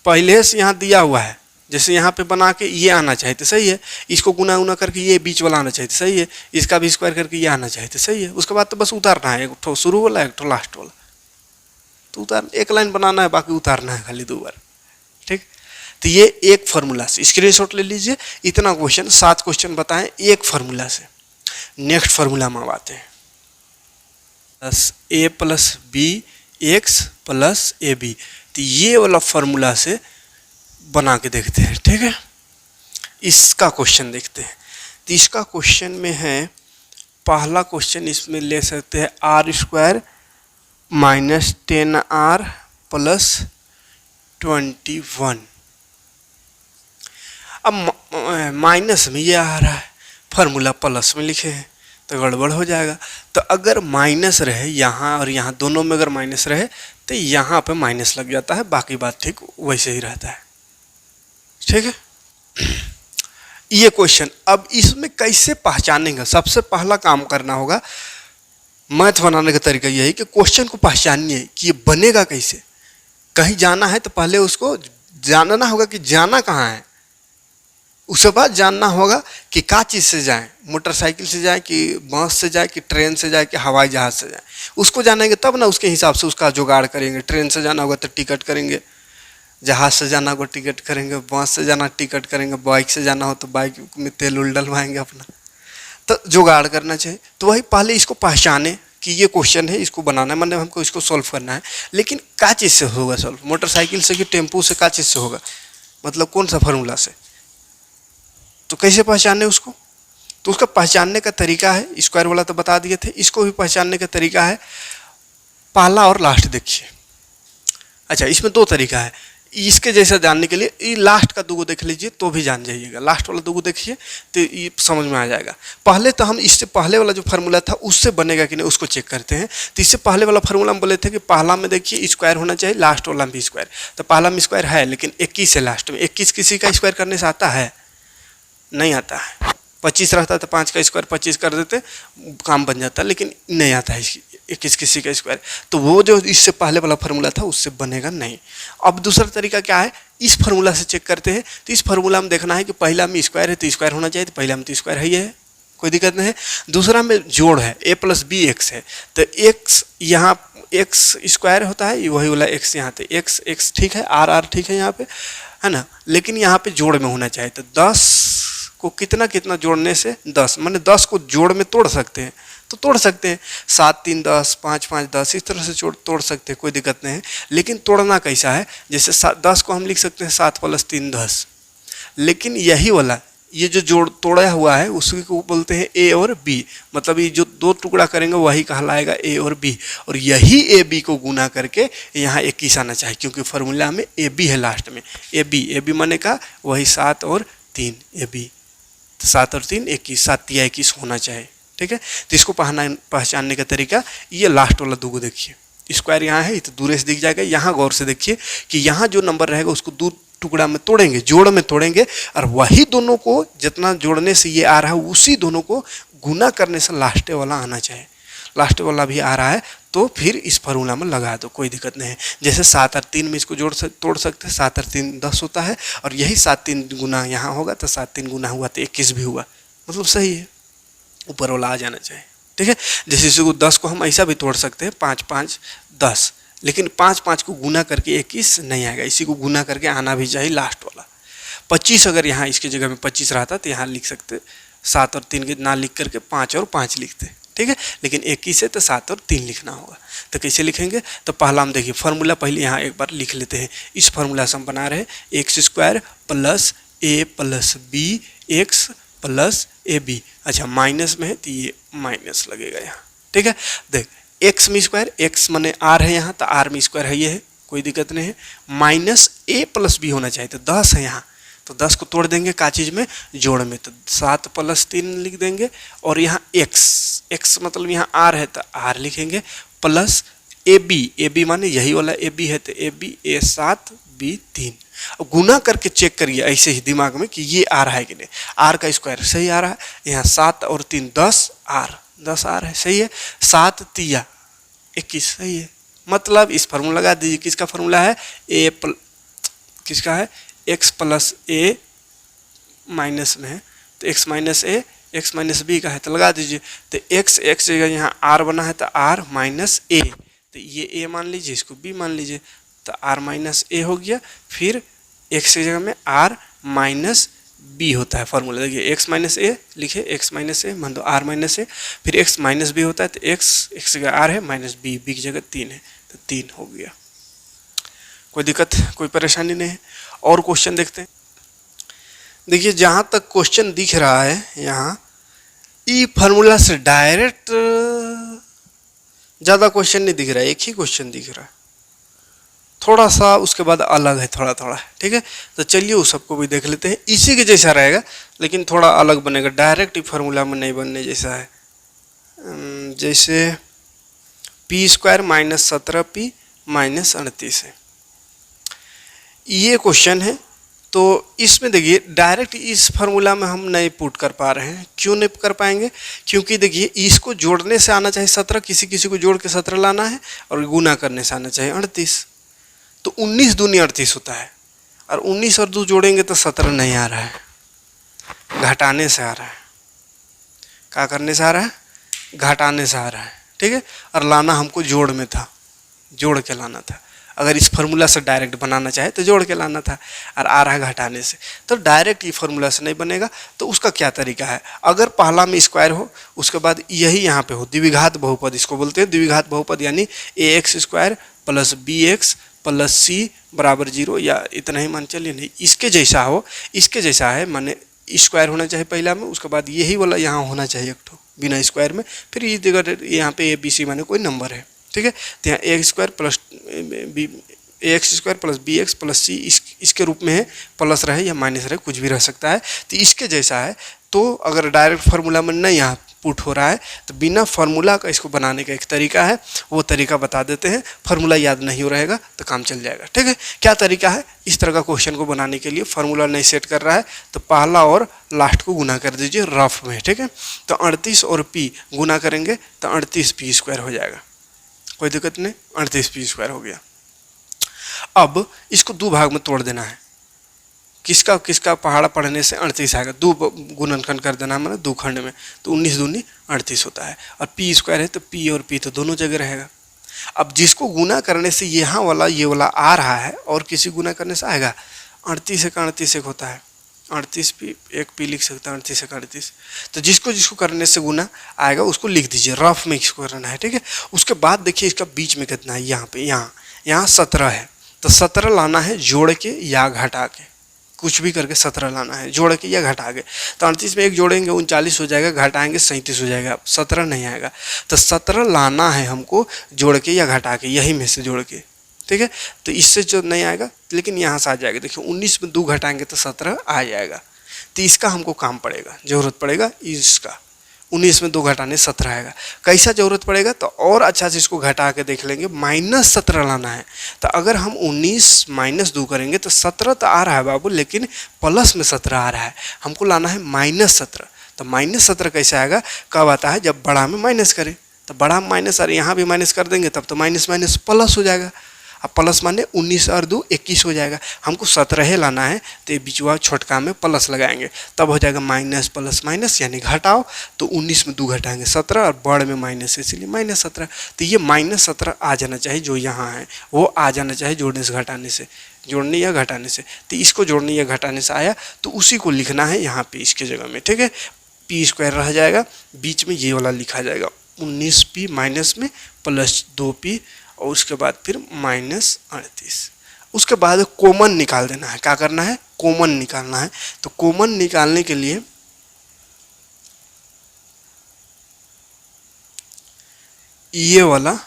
पहले से यहाँ दिया हुआ है, जैसे यहाँ पे बना के ये आना चाहिए तो सही है, इसको गुना उना करके ये बीच वाला आना चाहिए तो सही है, इसका भी स्क्वायर करके ये आना चाहिए तो सही है। उसके बाद तो बस उतारना है, एक ठो शुरू वाला एक ठो लास्ट वाला, तो उतार एक लाइन बनाना है, बाकी उतारना है खाली 2 बार, ठीक। तो ये एक फार्मूला से स्क्रीनशॉट ले लीजिए। इतना क्वेश्चन 7 क्वेश्चन बताएं एक फार्मूला से। नेक्स्ट फार्मूला में आते हैं, a + b x + ab। तो ये वाला फार्मूला से बना के देखते हैं, ठीक है। इसका क्वेश्चन देखते हैं। तो इसका क्वेश्चन में है, पहला क्वेश्चन इसमें ले सकते हैं r² - 10r + 21। अब माइनस में ये आ रहा है, फार्मूला प्लस में लिखे हैं तो गड़बड़ हो जाएगा। तो अगर माइनस रहे यहाँ और यहाँ दोनों में अगर माइनस रहे तो यहाँ पे माइनस लग जाता है, बाकी बात ठीक वैसे ही रहता है, ठीक है। ये क्वेश्चन अब इसमें कैसे पहचानेंगे? सबसे पहला काम करना होगा, मैथ बनाने का तरीका यही कि क्वेश्चन को पहचानिए कि ये बनेगा कैसे। कहीं जाना है तो पहले उसको जानना होगा कि जाना कहाँ है, उसके बाद जानना होगा कि क्या चीज़ से जाएं, मोटरसाइकिल से जाएं कि बस से जाएं कि ट्रेन से जाएं कि हवाई जहाज़ से जाएं। उसको जानेंगे तब ना उसके हिसाब से उसका जुगाड़ करेंगे। ट्रेन से जाना होगा तो टिकट करेंगे, जहाज़ से जाना होगा टिकट करेंगे, बस से जाना टिकट करेंगे, बाइक से जाना हो तो बाइक में तेल उल डलवाएंगे अपना। तो जुगाड़ करना चाहिए। तो वही पहले इसको पहचाने कि ये क्वेश्चन है, इसको बनाना है, मतलब हमको इसको सॉल्व करना है। लेकिन क्या चीज़ से होगा सॉल्व? मोटरसाइकिल से कि टेम्पू से? क्या चीज़ से होगा, मतलब कौन सा फार्मूला से? तो कैसे पहचाने उसको? तो उसका पहचानने का तरीका है, स्क्वायर वाला तो बता दिए थे, इसको भी पहचानने का तरीका है, पहला और लास्ट देखिए। अच्छा, इसमें 2 तरीका है, इसके जैसा जानने के लिए ये लास्ट का दूगो देख लीजिए तो भी जान जाइएगा। लास्ट वाला दूगो देखिए तो ये समझ में आ जाएगा। पहले तो हम इससे पहले वाला जो फार्मूला था उससे बनेगा कि नहीं उसको चेक करते हैं। तो इससे पहले वाला फार्मूला हम बोले थे कि पहला में देखिए स्क्वायर होना चाहिए, लास्ट वाला में भी स्क्वायर। तो पहला में स्क्वायर है लेकिन 21 है लास्ट में। 21 किसी का स्क्वायर करने से आता है? नहीं आता है। 25 रहता तो 5 का स्क्वायर 25 कर देते, काम बन जाता, लेकिन नहीं आता है 21 किसी का स्क्वायर। तो वो जो इससे पहले वाला फार्मूला था उससे बनेगा नहीं। अब दूसरा तरीका क्या है, इस फार्मूला से चेक करते हैं। तो इस फार्मूला में देखना है कि पहला में स्क्वायर है तो स्क्वायर होना चाहिए, तो पहला में तो स्क्वायर है, ये है, कोई दिक्कत नहीं है। दूसरा में जोड़ है, a + b x है, तो x यहाँ x स्क्वायर होता है, वही वाला x यहाँ पे x ठीक है, r ठीक है यहाँ पे, है ना। लेकिन यहाँ पे जोड़ में होना चाहिए। तो 10 को कितना कितना जोड़ने से 10, माने 10 को जोड़ में तोड़ सकते हैं तो तोड़ सकते हैं। 7 3 10, 5 5 10, इस तरह से तोड़ सकते हैं, कोई दिक्कत नहीं है। लेकिन तोड़ना कैसा है, जैसे 10 को हम लिख सकते हैं 7 + 3 10। लेकिन यही वाला ये जो जोड़ तोड़ा हुआ है उसी को बोलते हैं ए और बी, मतलब ये जो दो टुकड़ा करेंगे वही कहलाएगा ए और बी। और यही ए बी को गुना करके यहाँ 21 आना चाहिए, क्योंकि फार्मूला में ए बी है लास्ट में। ए बी माने का वही 7 और 3 ए बी, 7 और 3 21, 7 या 21 होना चाहिए, ठीक है। तो इसको पहचानने का तरीका ये लास्ट वाला दूगो देखिए, स्क्वायर यहाँ है तो दूर से दिख जाएगा। यहाँ गौर से देखिए कि यहाँ जो नंबर रहेगा उसको दो टुकड़ा में तोड़ेंगे, जोड़ में तोड़ेंगे, और वही दोनों को जितना जोड़ने से ये आ रहा है उसी दोनों को गुना करने से लास्ट वाला आना चाहिए। लास्ट वाला भी आ रहा है तो फिर इस फार्मूला में लगा दो, कोई दिक्कत नहीं है। जैसे 7 और 3 में इसको तोड़ सकते हैं, 7 और 3 10 होता है, और यही 7 3 गुना यहाँ होगा तो 7 3 गुना हुआ तो 21 भी हुआ, मतलब सही है, ऊपर वाला आ जाना चाहिए, ठीक है। जैसे इसको 10 को हम ऐसा भी तोड़ सकते हैं, 5 5 10, लेकिन 5 5 को गुना करके 21 नहीं आएगा, इसी को गुना करके आना भी चाहिए लास्ट वाला। 25 अगर यहाँ इसकी जगह में 25 रहता तो यहाँ लिख सकते 7 और 3 के ना लिख करके 5 और 5 लिखते, ठीक है। लेकिन 21 है तो 7 और 3 लिखना होगा। तो कैसे लिखेंगे, तो पहला हम देखिए फार्मूला पहले यहाँ एक बार लिख लेते हैं। इस फार्मूला से हम बना रहे x² + a + b x + ab। अच्छा माइनस में है तो ये माइनस लगेगा यहाँ, ठीक है। देख x में स्क्वायर, x माने r है यहाँ तो r में स्क्वायर है, ये है, कोई दिक्कत नहीं है। माइनस a + b होना चाहिए, तो 10 है यहाँ, तो 10 को तोड़ देंगे का चीज़ में, जोड़ में, तो 7 + 3 लिख देंगे। और यहाँ x मतलब यहाँ r है तो r लिखेंगे, प्लस ab माने यही वाला ab है तो ab a 7 b 3। अब गुना करके चेक करिए ऐसे ही दिमाग में कि ये आ रहा है कि नहीं। r का स्क्वायर सही आ रहा है, यहाँ 7 और 3 10 r है, सही है। 7 3 21 सही है। मतलब इस फार्मूला लगा दीजिए, किसका फार्मूला है, किसका है, x + a माइनस में है तो x - a x - b का है तो लगा दीजिए। तो x जगह यहाँ r बना है तो r - a, तो ये a मान लीजिए, इसको b मान लीजिए, तो r - a हो गया। फिर x की जगह में r - b होता है फार्मूला, देखिए x - a लिखे, x - a मान दो r - a, फिर x - b होता है तो x जगह r है -b की जगह 3 है तो 3 हो गया। कोई दिक्कत, कोई परेशानी नहीं है। और क्वेश्चन देखते हैं। देखिए जहाँ तक क्वेश्चन दिख रहा है यहाँ ई फार्मूला से डायरेक्ट ज़्यादा क्वेश्चन नहीं दिख रहा है, एक ही क्वेश्चन दिख रहा है, थोड़ा सा उसके बाद अलग है, थोड़ा थोड़ा, ठीक है। तो चलिए उस सबको भी देख लेते हैं। इसी के जैसा रहेगा लेकिन थोड़ा अलग बनेगा, डायरेक्ट ई फार्मूला में नहीं बनने जैसा है। जैसे p² - 17p - 38 है, ये क्वेश्चन है। तो इसमें देखिए डायरेक्ट इस फार्मूला में हम नहीं पुट कर पा रहे हैं। क्यों नहीं कर पाएंगे, क्योंकि देखिए इसको जोड़ने से आना चाहिए 17, किसी को जोड़ के 17 लाना है, और गुना करने से आना चाहिए 38। तो 19 दूनी 38 होता है, और 19 और 2 जोड़ेंगे तो 17 नहीं आ रहा है, घटाने से आ रहा है। क्या करने से आ रहा है, घटाने से आ रहा है, ठीक है। और लाना हमको जोड़ में था, जोड़ के लाना था। अगर इस फार्मूला से डायरेक्ट बनाना चाहे तो जोड़ के लाना था, और आ रहा है घटाने से। तो डायरेक्ट ये फार्मूला से नहीं बनेगा। तो उसका क्या तरीका है, अगर पहला में स्क्वायर हो, उसके बाद यही यहाँ पे हो, द्विघात बहुपद इसको बोलते हैं। द्विघात बहुपद यानी ax² + bx + c = 0, या इतना ही मान चलिए, नहीं इसके जैसा हो, इसके जैसा है, माने स्क्वायर होना चाहिए पहला में, उसके बाद यही वाला यहाँ होना चाहिए एक ठो बिना स्क्वायर में, फिर ये यहाँ पे a b c माने कोई नंबर है, ठीक है। तो यहाँ a² + b ax² plus bx plus c इसके रूप में है, प्लस रहे या माइनस रहे कुछ भी रह सकता है। तो इसके जैसा है। तो अगर डायरेक्ट फार्मूला में नहीं यहाँ पुट हो रहा है तो बिना फार्मूला का इसको बनाने का एक तरीका है, वो तरीका बता देते हैं। फार्मूला याद नहीं हो रहेगा तो काम चल जाएगा। ठीक है, क्या तरीका है इस तरह का क्वेश्चन को बनाने के लिए? फार्मूला नहीं सेट कर रहा है तो पहला और लास्ट को गुना कर दीजिए रफ में। ठीक है, तो 38 और p गुना करेंगे तो 38p² हो जाएगा, कोई दिक्कत नहीं, 38p² हो गया। अब इसको दो भाग में तोड़ देना है। किसका किसका पहाड़ा पढ़ने से 38 आएगा, दो गुणनखंड कर देना है मैंने दो खंड में, तो 19 दूनी 38 होता है। और p² है तो p और p तो दोनों जगह रहेगा। अब जिसको गुना करने से यहाँ वाला ये वाला आ रहा है और किसी गुना करने से आएगा, 38 एक 38 एक होता है, 38p एक p लिख सकता है, 38 एक 38। तो जिसको जिसको करने से गुना आएगा उसको लिख दीजिए, रफ में इसको करना है। ठीक है, उसके बाद देखिए इसका बीच में कितना है, यहाँ पे यहाँ 17 है तो 17 लाना है जोड़ के या घटा के, कुछ भी करके 17 लाना है, जोड़ के या घटा के। तो 38 में एक जोड़ेंगे 39 हो जाएगा, घटाएंगे 37 हो जाएगा, 17 नहीं आएगा। तो 17 लाना है हमको जोड़ के या घटा के, यही में से जोड़ के। ठीक है, तो इससे जो नहीं आएगा लेकिन यहाँ से आ जाएगा। देखिए 19 में 2 घटाएंगे तो 17 आ जाएगा। तो इसका हमको काम पड़ेगा, जरूरत पड़ेगा इसका। 19 में 2 घटाने 17 आएगा। कैसा जरूरत पड़ेगा तो और अच्छा से इसको घटा के देख लेंगे, -17 लाना है। तो अगर हम 19 - 2 करेंगे तो 17 तो आ रहा है बाबू, लेकिन प्लस में 17 आ रहा है, हमको लाना है -17। तो -17 कैसे आएगा, कब आता है, जब बड़ा में माइनस करें। तो बड़ा में माइनस, अरे यहाँ भी माइनस कर देंगे तब तो माइनस माइनस प्लस हो जाएगा। अब प्लस माने 19 और 2 21 हो जाएगा। हमको 17 लाना है तो ये बिचवा छोटका में प्लस लगाएंगे, तब हो जाएगा माइनस प्लस माइनस यानी घटाओ। तो 19 में 2 घटाएंगे 17 और बड़ में माइनस, इसीलिए -17। तो ये -17 आ जाना चाहिए, जो यहाँ है वो आ जाना चाहिए जोड़ने से घटाने से, जोड़ने या घटाने से। तो इसको जोड़ने या घटाने से आया तो उसी को लिखना है यहाँ पे इसके जगह में। ठीक है, p² रह जाएगा, बीच में ये वाला लिखा जाएगा 19p माइनस में प्लस 2p और उसके बाद फिर -38। उसके बाद कॉमन निकाल देना है। क्या करना है, कॉमन निकालना है। तो कॉमन निकालने के लिए ये वाला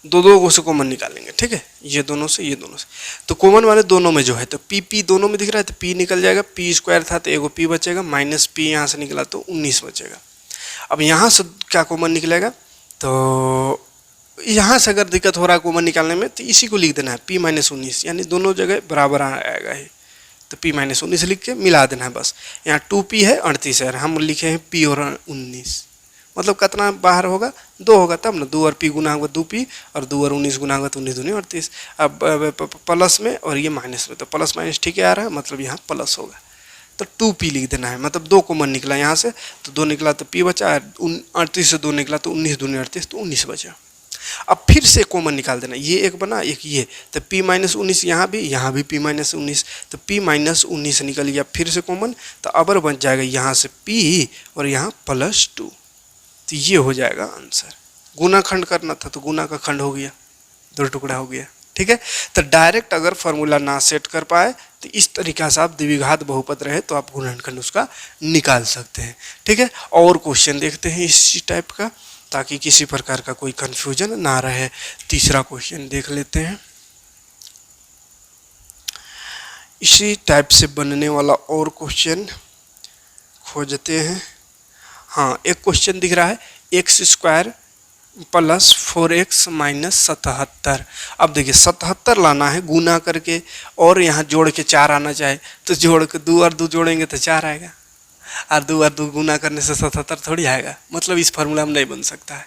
दो से कॉमन निकालेंगे। ठीक है, ये दोनों से ये दोनों से। तो कॉमन वाले दोनों में जो है तो p दोनों में दिख रहा है तो p निकल जाएगा, p² था तो एगो p बचेगा, -p यहाँ से निकला तो 19 बचेगा। अब यहाँ से क्या कॉमन निकलेगा, तो यहाँ से अगर दिक्कत हो रहा है कॉमन निकालने में तो इसी को लिख देना है p - 19, यानी दोनों जगह बराबर आएगा ही। तो p - 19 लिख के मिला देना है बस। यहाँ 2p है 38 है, हम लिखे हैं p और 19, मतलब कितना बाहर होगा, 2 होगा तब ना, 2 और p गुना होगा 2p और 2 और 19 गुना होगा तो 19 दूनी 38। अब प्लस में और ये माइनस में, तो प्लस माइनस ठीक है आ रहा है, मतलब यहाँ प्लस होगा। तो 2p लिख देना है, मतलब 2 कॉमन निकला यहाँ से तो 2 निकला तो p बचा, 38 से 2 निकला तो 19 दूनी 38 तो 19 बचा। अब फिर से कॉमन निकाल देना, ये एक बना एक ये, तो p - 19 यहाँ भी p - 19, तो p - 19 निकल गया फिर से कॉमन, तो अबर बन जाएगा यहाँ से p और यहाँ +2। तो ये हो जाएगा आंसर। गुना खंड करना था तो गुना का खंड हो गया, 2 टुकड़ा हो गया। ठीक है, तो डायरेक्ट अगर फार्मूला ना सेट कर पाए तो इस तरीका से आप द्विघात बहुपद रहे तो आप गुणनखंड उसका निकाल सकते हैं। ठीक है, और क्वेश्चन देखते हैं इसी टाइप का, ताकि किसी प्रकार का कोई कंफ्यूजन ना रहे। तीसरा क्वेश्चन देख लेते हैं, इसी टाइप से बनने वाला और क्वेश्चन खोजते हैं। हाँ, एक क्वेश्चन दिख रहा है x² + 4x - 77। अब देखिए 77 लाना है गुना करके और यहाँ जोड़ के 4 आना चाहिए, तो जोड़ के 2 और 2 जोड़ेंगे तो 4 आएगा, और 2 और 2 गुना करने से 77 थोड़ी आएगा, मतलब इस फार्मूला में नहीं बन सकता है।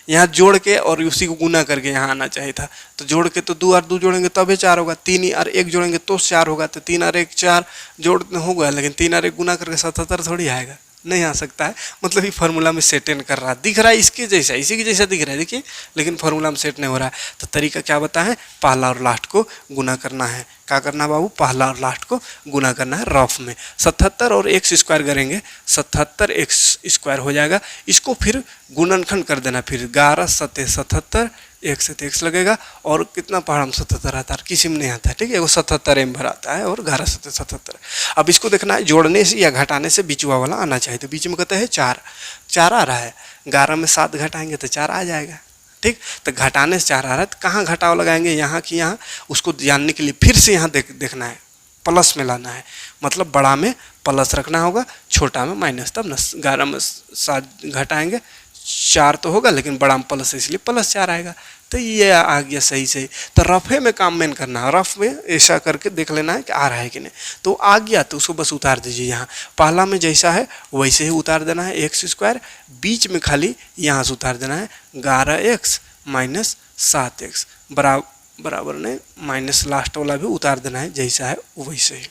यहाँ जोड़ के और उसी को गुना करके यहाँ आना चाहिए था, तो जोड़ के तो 2 और 2 जोड़ेंगे तभी 4 होगा, 3 और 1 जोड़ेंगे तो 4 होगा, तो 3 और 1 4 जोड़ होगा, लेकिन 3 और 1 गुना करके 77 थोड़ी आएगा, नहीं आ सकता है। मतलब ये फार्मूला में सेट इन कर रहा है, दिख रहा है इसके जैसा, इसी के जैसा दिख रहा है देखिए, लेकिन फार्मूला में सेट नहीं हो रहा है। तो तरीका क्या बताएं, पहला और लास्ट को गुना करना है। क्या करना है बाबू, पहला और लास्ट को गुना करना है रफ में। 77 और x² करेंगे, 77x² हो जाएगा। इसको फिर गुणनखंड कर देना, फिर 11 × 7 = 77, 1 से 1 लगेगा, और कितना पहाड़ में 77 आता है, किसी में नहीं आता है। ठीक है, वो 77 m भर आता है और 11 × 7 = 77। अब इसको देखना है जोड़ने से या घटाने से बीचवा वाला आना चाहिए, तो बीच में कहते हैं 4 आ रहा है, 11 में 7 घटाएंगे तो 4 आ जाएगा, ठीक, तो घटाने से 4 आ रहा है, तो कहाँ घटाव लगाएंगे, यहाँ की यहाँ। उसको जानने के लिए फिर से यहाँ देखना है, प्लस में लाना है, मतलब बड़ा में प्लस रखना होगा, छोटा में माइनस, तब ना 11 में 7 घटाएंगे 4 तो होगा, लेकिन बड़ा में प्लस है इसलिए +4 आएगा। तो ये आ गया सही सही। तो रफे में काम मेन करना है, रफ में ऐसा करके देख लेना है कि आ रहा है कि नहीं। तो आ गया तो उसको बस उतार दीजिए, यहाँ पहला में जैसा है वैसे ही उतार देना है x², बीच में खाली यहाँ से उतार देना है 11x माइनस 7x बराबर नहीं, माइनस लास्ट वाला भी उतार देना है जैसा है वैसे ही,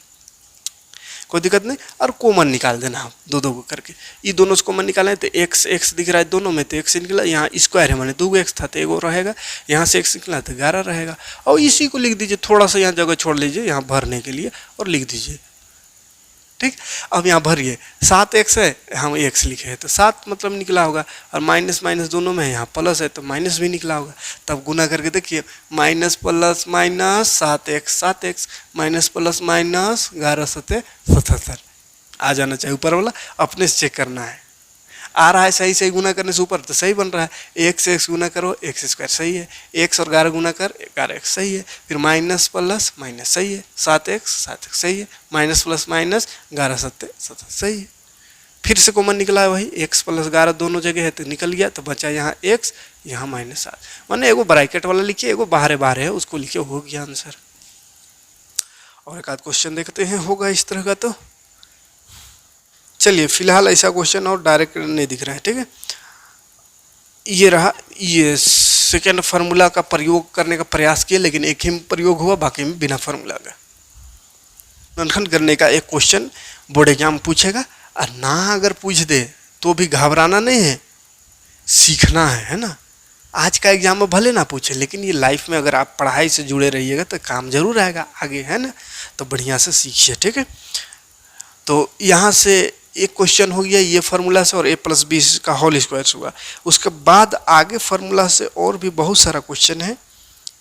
कोई दिक्कत नहीं। और कॉमन निकाल देना हम दो को करके, ये दोनों से कॉमन निकालें तो x दिख रहा है दोनों में, तो x निकला, यहाँ स्क्वायर है माने 2x था तो एगो रहेगा, यहाँ से x निकला तो 11 रहेगा। और इसी को लिख दीजिए, थोड़ा सा यहाँ जगह छोड़ लीजिए यहाँ भरने के लिए और लिख दीजिए, ठीक। अब यहाँ भरिए, 7x है, हम x लिखे हैं तो 7 मतलब निकला होगा, और माइनस माइनस दोनों में है, यहाँ प्लस है तो माइनस भी निकला होगा। तब गुना करके देखिए, minus plus minus 7x minus plus minus 11 7 77 आ जाना चाहिए ऊपर वाला, अपने से चेक करना है आ रहा है सही सही, गुना करने से ऊपर तो सही बन रहा है। एक से x गुना करो x² सही है, x और 11 गुना कर 11x सही है, फिर माइनस प्लस माइनस सही है, 7x सही है, माइनस प्लस माइनस 11 7 7 सही है। फिर से कॉमन निकला है वही, x प्लस 11 दोनों जगह है तो निकल गया, तो बचा यहाँ x, यहाँ -7, माने एगो ब्रैकेट वाला लिखिए, एगो बाहर है उसको लिखिए, हो गया आंसर। और एक आध क्वेश्चन देखते हैं होगा इस तरह का। तो चलिए फिलहाल ऐसा क्वेश्चन और डायरेक्ट नहीं दिख रहा है, ठीक है। ये रहा, ये सेकेंड फार्मूला का प्रयोग करने का प्रयास किया, लेकिन एक ही में प्रयोग हुआ, बाकी में बिना फार्मूला का। मंथन करने का एक क्वेश्चन बोर्ड एग्जाम पूछेगा, और ना अगर पूछ दे तो भी घबराना नहीं है, सीखना है ना। आज का एग्जाम में भले ना पूछे, लेकिन ये लाइफ में अगर आप पढ़ाई से जुड़े रहिएगा तो काम जरूर आएगा आगे, है ना। तो बढ़िया से सीखिए, ठीक है। तो यहाँ से एक क्वेश्चन हो गया ये फार्मूला से, और a+b का होल स्क्वायर हुआ। उसके बाद आगे फार्मूला से और भी बहुत सारा क्वेश्चन है।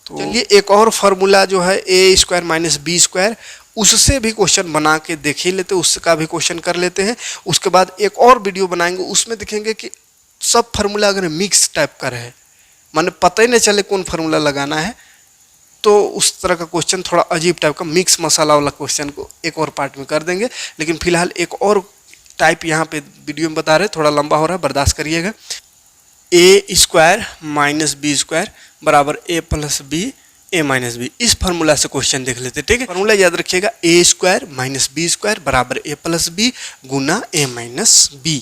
तो चलिए एक और फार्मूला जो है a² माइनस b², उससे भी क्वेश्चन बना के देख ही लेते, उसका भी क्वेश्चन कर लेते हैं। उसके बाद एक और वीडियो बनाएंगे, उसमें देखेंगे कि सब फार्मूला अगर मिक्स टाइप का रहे, माने पता ही नहीं चले कौन फार्मूला लगाना है, तो उस तरह का क्वेश्चन थोड़ा अजीब टाइप का मिक्स मसाला वाला क्वेश्चन को एक और पार्ट में कर देंगे। लेकिन फिलहाल एक और टाइप यहाँ पे वीडियो में बता रहे, थोड़ा लंबा हो रहा है, बर्दाश्त करिएगा। a² माइनस b² बराबर a+b a-b, इस फार्मूला से क्वेश्चन देख लेते, ठीक है। फार्मूला याद रखिएगा, a² माइनस b² बराबर a+b गुना a-b।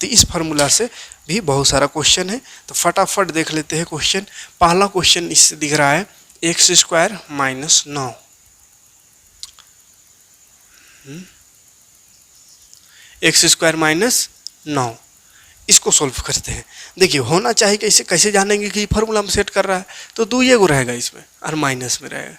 तो इस फार्मूला से भी बहुत सारा क्वेश्चन है, तो फटाफट देख लेते हैं क्वेश्चन। पहला क्वेश्चन इससे दिख रहा है x² माइनस 9, x² माइनस 9, इसको सोल्व करते हैं। देखिए होना चाहिए कैसे, कैसे जानेंगे कि फार्मूला में सेट कर रहा है, तो 2 एगो रहेगा इसमें और माइनस में रहेगा,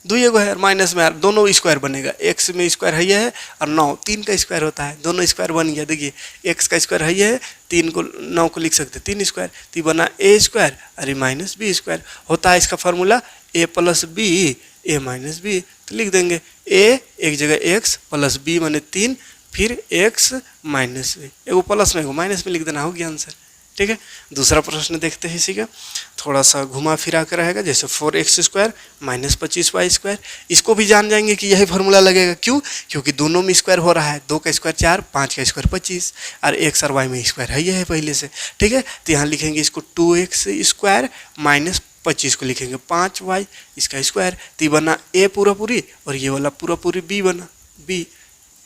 2 एगो है और माइनस में, दोनों स्क्वायर बनेगा। x में स्क्वायर है ये है, और 9 3 का स्क्वायर होता है, दोनों स्क्वायर बन गया। देखिए x का स्क्वायर है ये है, 3 को 9 को लिख सकते 3 स्क्वायर, तो बना a² और माइनस b² होता है। इसका फार्मूला a+b a-b, तो लिख देंगे a एक जगह x प्लस b माने 3, फिर x माइनस b, एगो प्लस में एगो माइनस में लिख देना, हो गया आंसर, ठीक है। दूसरा प्रश्न देखते हैं इसी का, थोड़ा सा घुमा फिरा कर रहेगा, जैसे 4x² माइनस 25y², इसको भी जान जाएंगे कि यही फार्मूला लगेगा। क्यों? क्योंकि दोनों में स्क्वायर हो रहा है, 2 का स्क्वायर 4, 5 का स्क्वायर 25, और x और y में स्क्वायर है ये है पहले से, ठीक है। तो यहाँ लिखेंगे इसको 2x² माइनस 25 को लिखेंगे 5y, इसका स्क्वायर, तो बना a पूरा पूरी और ये वाला पूरा पूरी b बना b,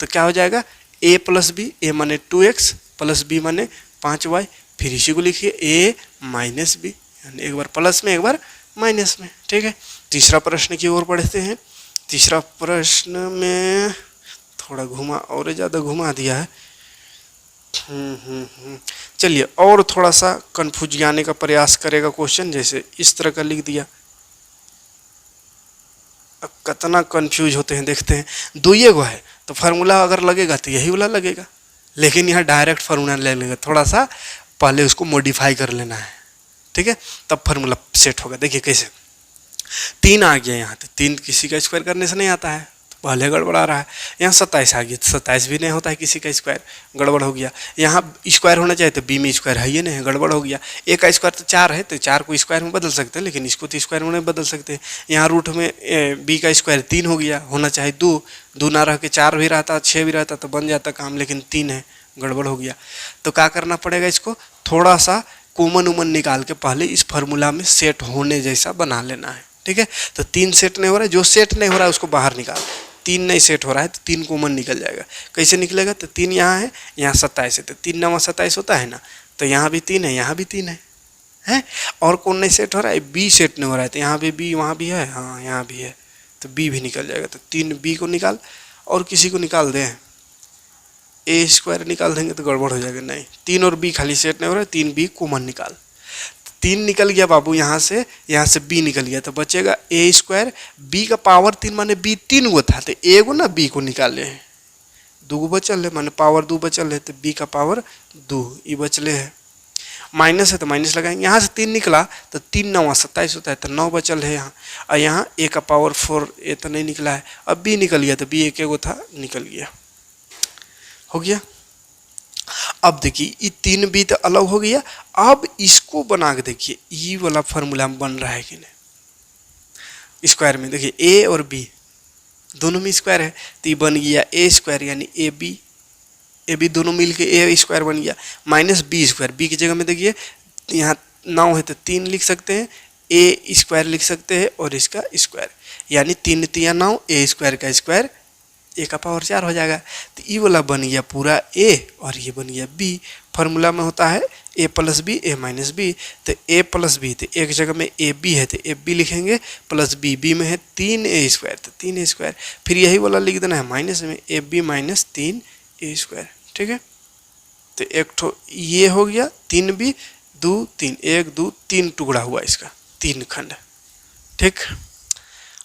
तो क्या हो जाएगा a+b, a माने 2x प्लस b माने 5y, फिर इसी को लिखिए a-b, यानी एक बार प्लस में एक बार माइनस में, ठीक है। तीसरा प्रश्न की ओर बढ़ते हैं। तीसरा प्रश्न में थोड़ा घुमा और ज़्यादा घुमा दिया है, चलिए और थोड़ा सा कंफ्यूज जाने का प्रयास करेगा क्वेश्चन, जैसे इस तरह का लिख दिया। अब कितना कंफ्यूज होते हैं देखते हैं। 2 एगो है तो फार्मूला अगर लगेगा तो यही वाला लगेगा, लेकिन यहाँ डायरेक्ट फार्मूला ले लेगा, थोड़ा सा पहले उसको मॉडिफाई कर लेना है, ठीक है, तब फार्मूला सेट होगा। देखिए कैसे, 3 आ गया यहाँ, तो 3 किसी का स्क्वायर करने से नहीं आता है, तो पहले गड़बड़ा रहा है। यहाँ 27 आ गया, 27 भी नहीं होता है किसी का स्क्वायर, गड़बड़ हो गया। यहाँ स्क्वायर होना चाहिए तो बी में स्क्वायर है ये नहीं, गड़बड़ हो गया। ए का स्क्वायर तो 4 है, तो 4 को स्क्वायर में बदल सकते हैं, लेकिन इसको तो स्क्वायर में नहीं बदल सकते। यहाँ रूट में बी का स्क्वायर 3 हो गया, होना चाहिए 2, 2 ना रह के 4 भी रहता, 6 भी रहता तो बन जाता काम, लेकिन 3 है, गड़बड़ हो गया। तो क्या करना पड़ेगा, इसको थोड़ा सा कॉमन उमन निकाल के पहले इस फार्मूला में सेट होने जैसा बना लेना है। ठीक है, तो 3 सेट नहीं हो रहा है, जो सेट नहीं हो रहा है उसको बाहर निकाल। 3 नहीं सेट हो रहा है तो 3 कॉमन निकल जाएगा। कैसे निकलेगा, तो 3 यहाँ है, यहाँ 27 है, तो 3 9 27 होता है ना, तो यहाँ भी 3 है, यहाँ भी 3 है। और कौन नहीं सेट हो रहा है, बी सेट नहीं हो रहा है, तो यहाँ भी बी, वहाँ भी है, हाँ यहाँ भी है, तो बी भी निकल जाएगा। तो 3 बी को निकाल, और किसी को निकाल दें, ए स्क्वायर निकाल देंगे तो गड़बड़ हो जाएगा। नहीं, 3 और बी खाली सेट नहीं हो रहा है, 3 बी कॉमन निकाल। 3 निकल गया बाबू, यहाँ से बी निकल गया, तो बचेगा ए स्क्वायर, बी का पावर 3 माने बी 3 गो था, तो ए गो ना बी को निकाले हैं, 2 गो बचल है, माने पावर 2 बचल है, तो बी का पावर 2 ये बचले है। माइनस है तो माइनस लगाएंगे, यहाँ से 3 निकला तो 3 9 27 होता है, तो 9 बचल है यहाँ। और यहाँ ए का पावर 4, ए तो नहीं निकला है, अब बी निकल गया, तो बी एक गो था, निकल गया, हो गया। अब देखिए ये 3 बी तो अलग हो गया, अब इसको बना के देखिए ये वाला फार्मूला बन रहा है कि नहीं। स्क्वायर में देखिए ए और बी दोनों में स्क्वायर है, तो ये बन गया ए स्क्वायर, यानी ए बी दोनों मिल के ए स्क्वायर बन गया, माइनस बी स्क्वायर। बी की जगह में देखिए यहाँ 9 है तो 3 लिख सकते हैं, ए स्क्वायर लिख सकते हैं और इसका स्क्वायर, यानी 3 3 9, ए स्क्वायर का स्क्वायर, ए का पावर 4 हो जाएगा। तो ये वाला बन गया पूरा ए और ये बन गया बी। फार्मूला में होता है ए प्लस बी, ए माइनस बी, तो ए प्लस बी, तो एक जगह में ए बी है तो ए बी लिखेंगे, प्लस बी, बी में है 3 ए स्क्वायर, तो 3 ए स्क्वायर, फिर यही वाला लिख देना है माइनस में, a b minus 3 a square. ठीक है, तो एक ठो ये हो गया, 3 बी 2 3, 1 2 3 टुकड़ा हुआ इसका, 3 खंड। ठीक,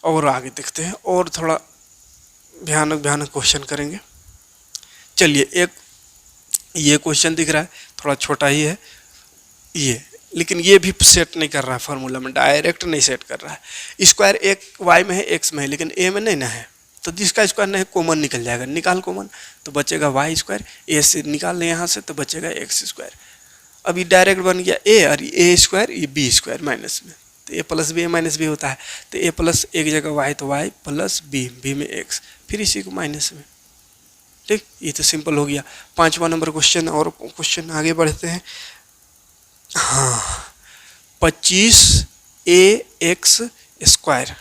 और आगे देखते हैं, और थोड़ा भयानक क्वेश्चन करेंगे। चलिए, एक ये क्वेश्चन दिख रहा है, थोड़ा छोटा ही है ये, लेकिन ये भी सेट नहीं कर रहा है फार्मूला में, डायरेक्ट नहीं सेट कर रहा है। स्क्वायर एक वाई में है, एक्स में है, लेकिन ए में नहीं ना है, तो जिसका स्क्वायर नहीं कॉमन निकल जाएगा, निकाल कॉमन, तो बचेगा वाई स्क्वायर, ए से निकाल लें यहाँ से तो बचेगा एक्स स्क्वायर। अभी डायरेक्ट बन गया ए, और ए स्क्वायर, ये बी स्क्वायर माइनस में, तो ए प्लस बी, ए माइनस बी होता है, तो ए प्लस एक जगह वाई, तो वाई प्लस बी, बी में एक्स, फिर इसी को माइनस में। ठीक, ये तो सिंपल हो गया। 5वां नंबर क्वेश्चन, और क्वेश्चन आगे बढ़ते हैं। हाँ, 25 ए एक्स स्क्वायर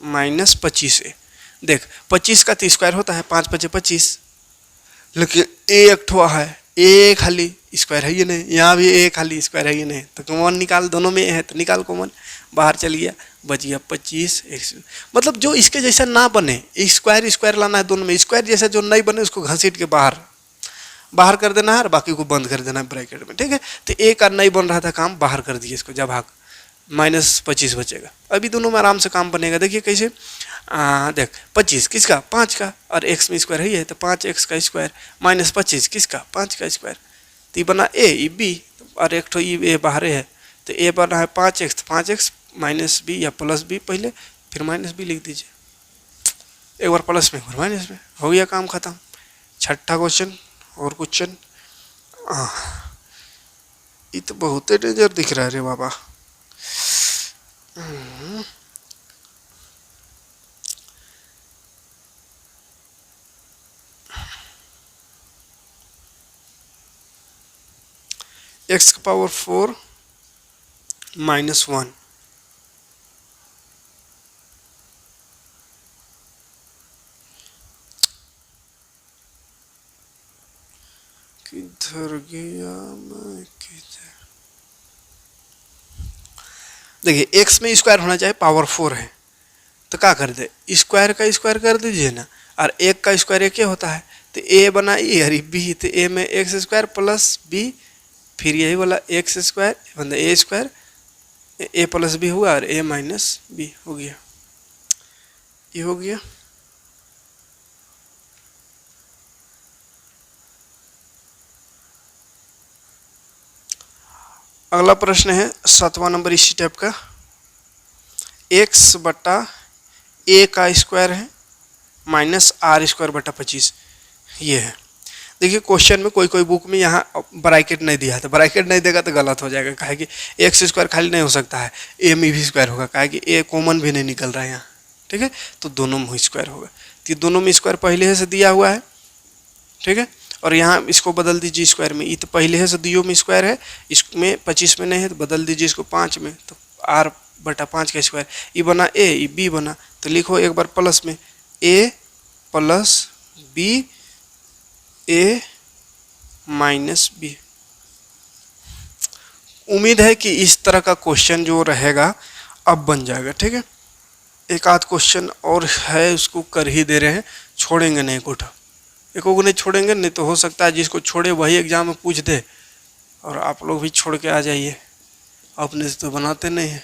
माइनस 25 ए। देख 25 का तो स्क्वायर होता है, 5 5 25, लेकिन ए एक ठो है, ए खाली स्क्वायर है ये नहीं, यहाँ भी ए खाली स्क्वायर है ये नहीं, तो कॉमन निकाल, दोनों में है तो निकाल कॉमन, बाहर चल गया, बच गया 25 एक्स। मतलब जो इसके जैसा ना बने, स्क्वायर लाना है दोनों में, स्क्वायर जैसा जो नहीं बने उसको घसीट के बाहर कर देना है और बाकी को बंद कर देना है ब्रैकेट में। ठीक है, तो ए का नहीं बन रहा था काम, बाहर कर दिए इसको, जब भाग माइनस 25 बचेगा। अभी दोनों में आराम से काम बनेगा। देखिए कैसे, देख 25 किसका, 5 का, और एक्स में स्क्वायर है तो 5 एक्स का स्क्वायर, माइनस 25 किसका, 5 का स्क्वायर, तो ये बना ए, ये बी, और एक ठो ये बाहर है, तो ए बना है 5 एक्स, 5 एक्स माइनस बी या प्लस बी, पहले फिर माइनस बी लिख दीजिए, एक बार प्लस में एक बार माइनस में, हो गया काम खत्म। 6ठा क्वेश्चन, और क्वेश्चन, ये तो बहुत डेंजर दिख रहा है रे बाबा। एक्स का पावर 4 माइनस 1, किधर गया मैं, किधर। देखिए एक्स में स्क्वायर होना चाहिए, पावर 4 है, तो क्या कर दे, स्क्वायर का स्क्वायर कर दीजिए ना, और एक का स्क्वायर एक होता है, तो ए बना ए, अरे बी, तो ए में एक्स स्क्वायर प्लस बी, फिर यही वाला एक्स स्क्वायर मतलब ए स्क्वायर, ए प्लस बी हुआ, और ए माइनस बी हो गया, ये हो गया। अगला प्रश्न है 7वां नंबर इसी टाइप का, एक्स बटा ए का स्क्वायर है माइनस आर स्क्वायर बटा 25 ये है। देखिए क्वेश्चन में कोई बुक में यहाँ ब्रैकेट नहीं दिया था, ब्रैकेट नहीं देगा तो गलत हो जाएगा, काहे कि एक्स स्क्वायर खाली नहीं हो सकता है, ए में भी स्क्वायर होगा, काहे कि ए कॉमन भी नहीं निकल रहा है यहाँ, ठीक है, तो दोनों में स्क्वायर होगा। तो दोनों में स्क्वायर पहले से दिया हुआ है, ठीक है, और यहाँ इसको बदल दीजिए स्क्वायर में, ये तो पहले से दियो में स्क्वायर है, इसमें 25 में नहीं है तो बदल दीजिए इसको 5 में, तो आर बटा 5 का स्क्वायर, ये बना ए, ये बी बना, तो लिखो एक बार प्लस में ए प्लस बी ए माइनस बी। उम्मीद है कि इस तरह का क्वेश्चन जो रहेगा अब बन जाएगा, ठीक है। एक आध क्वेश्चन और है उसको कर ही दे रहे हैं, छोड़ेंगे नहीं कुछ, एक को नहीं छोड़ेंगे, नहीं तो हो सकता है जिसको छोड़े वही एग्जाम में पूछ दे और आप लोग भी छोड़ के आ जाइए, अपने से तो बनाते नहीं है।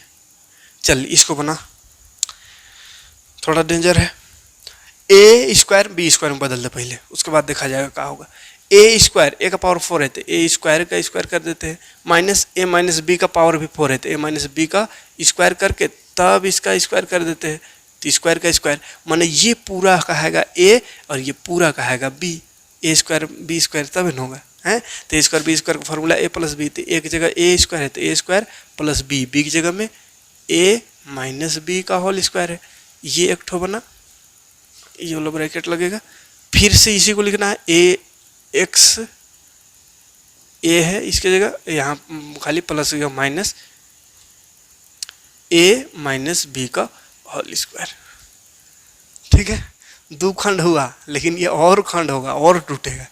चल इसको बना, थोड़ा डेंजर है। ए स्क्वायर बी स्क्वायर में बदल दे पहले, उसके बाद देखा जाएगा क्या होगा। ए स्क्वायर ए का पावर 4 है तो ए स्क्वायर का स्क्वायर कर देते हैं, माइनस ए माइनस बी का पावर भी 4 है तो ए माइनस बी का स्क्वायर करके तब इसका स्क्वायर कर देते हैं, तो स्क्वायर का स्क्वायर माने ये पूरा कहेगा ए और ये पूरा कहेगा बी, ए स्क्वायर बी स्क्वायर तब न होगा है। तो ए स्क्वायर बी स्क्वायर का फॉर्मूला ए प्लस बी, तो ए की जगह ए स्क्वायर है तो ए स्क्वायर प्लस बी, बी की जगह में ए माइनस बी का होल स्क्वायर है, ये एक ठो बना, ये वाला ब्रैकेट लगेगा। फिर से इसी को लिखना है, ए एक्स ए है इसके जगह, यहाँ खाली plus minus A minus B का होल स्क्वायर, ठीक है। दो खंड हुआ लेकिन ये और खंड होगा और टूटेगा,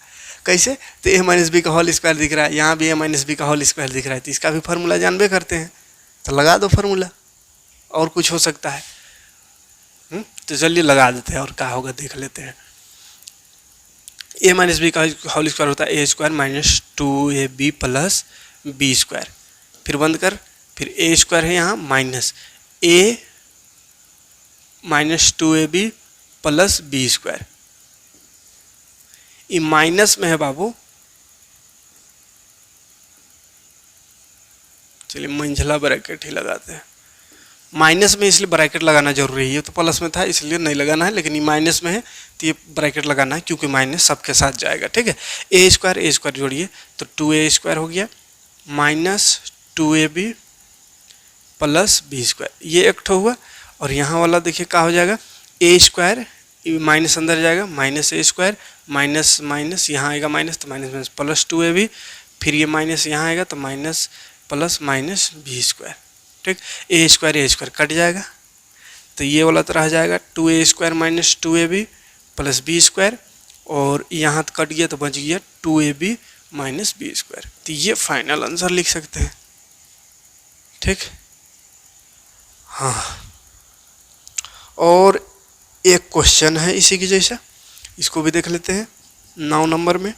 कैसे, तो ए माइनस बी का होल स्क्वायर दिख रहा है, यहाँ भी ए माइनस बी का होल स्क्वायर दिख रहा है, तो इसका भी फार्मूला जानबे करते हैं, तो लगा दो फार्मूला, और कुछ हो सकता है। तो चलिए लगा देते हैं और क्या होगा देख लेते हैं। ए माइनस बी का होल स्क्वायर होता है A square minus 2ab plus B square, फिर बंद कर, फिर ए स्क्वायर है यहाँ minus A minus 2ab plus B square, ये माइनस में है बाबू, चलिए मंझला ब्रैकेट ही लगाते हैं। माइनस में इसलिए ब्रैकेट लगाना जरूरी है, तो प्लस में था इसलिए नहीं लगाना है, लेकिन ये माइनस में है तो ये ब्रैकेट लगाना है क्योंकि माइनस सबके साथ जाएगा, ठीक है। ए स्क्वायर जोड़िए तो 2a स्क्वायर हो गया minus 2ab plus B square, ये एक ठो हुआ। और यहाँ वाला देखिए क्या हो जाएगा, ए स्क्वायर माइनस अंदर जाएगा माइनस ए स्क्वायर माइनस माइनस यहाँ आएगा माइनस, तो माइनस माइनस प्लस 2ab, फिर ये माइनस यहाँ आएगा तो minus plus minus b square, ठीक। ए स्क्वायर कट जाएगा तो ये वाला तो रह जाएगा 2a square minus 2ab plus B square, और यहाँ तो कट गया तो बच गया 2ab माइनस बी स्क्वायर, तो ये फाइनल आंसर लिख सकते हैं, ठीक। हाँ, और एक क्वेश्चन है इसी की जैसा, इसको भी देख लेते हैं। 9 नंबर में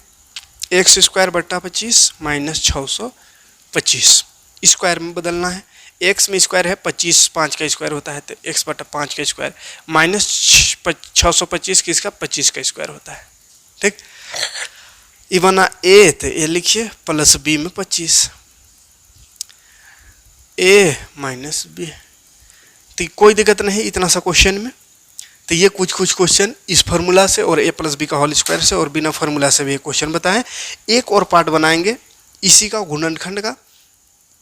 एक्स स्क्वायर बटा 25 माइनस 625 स्क्वायर में बदलना है। एक्स में स्क्वायर है 25, 5 का स्क्वायर होता है तो एक्स बटा 5 का स्क्वायर माइनस 625 किसका 25 का स्क्वायर होता है, ठीक। ये बना ए, तो ए लिखिए प्लस बी में 25 ए माइनस बी, तो कोई दिक्कत नहीं इतना सा क्वेश्चन में। तो ये कुछ क्वेश्चन इस फार्मूला से और ए प्लस बी का होल स्क्वायर से और बिना फार्मूला से भी एक क्वेश्चन बताएं। एक और पार्ट बनाएंगे इसी का गुणनखंड का,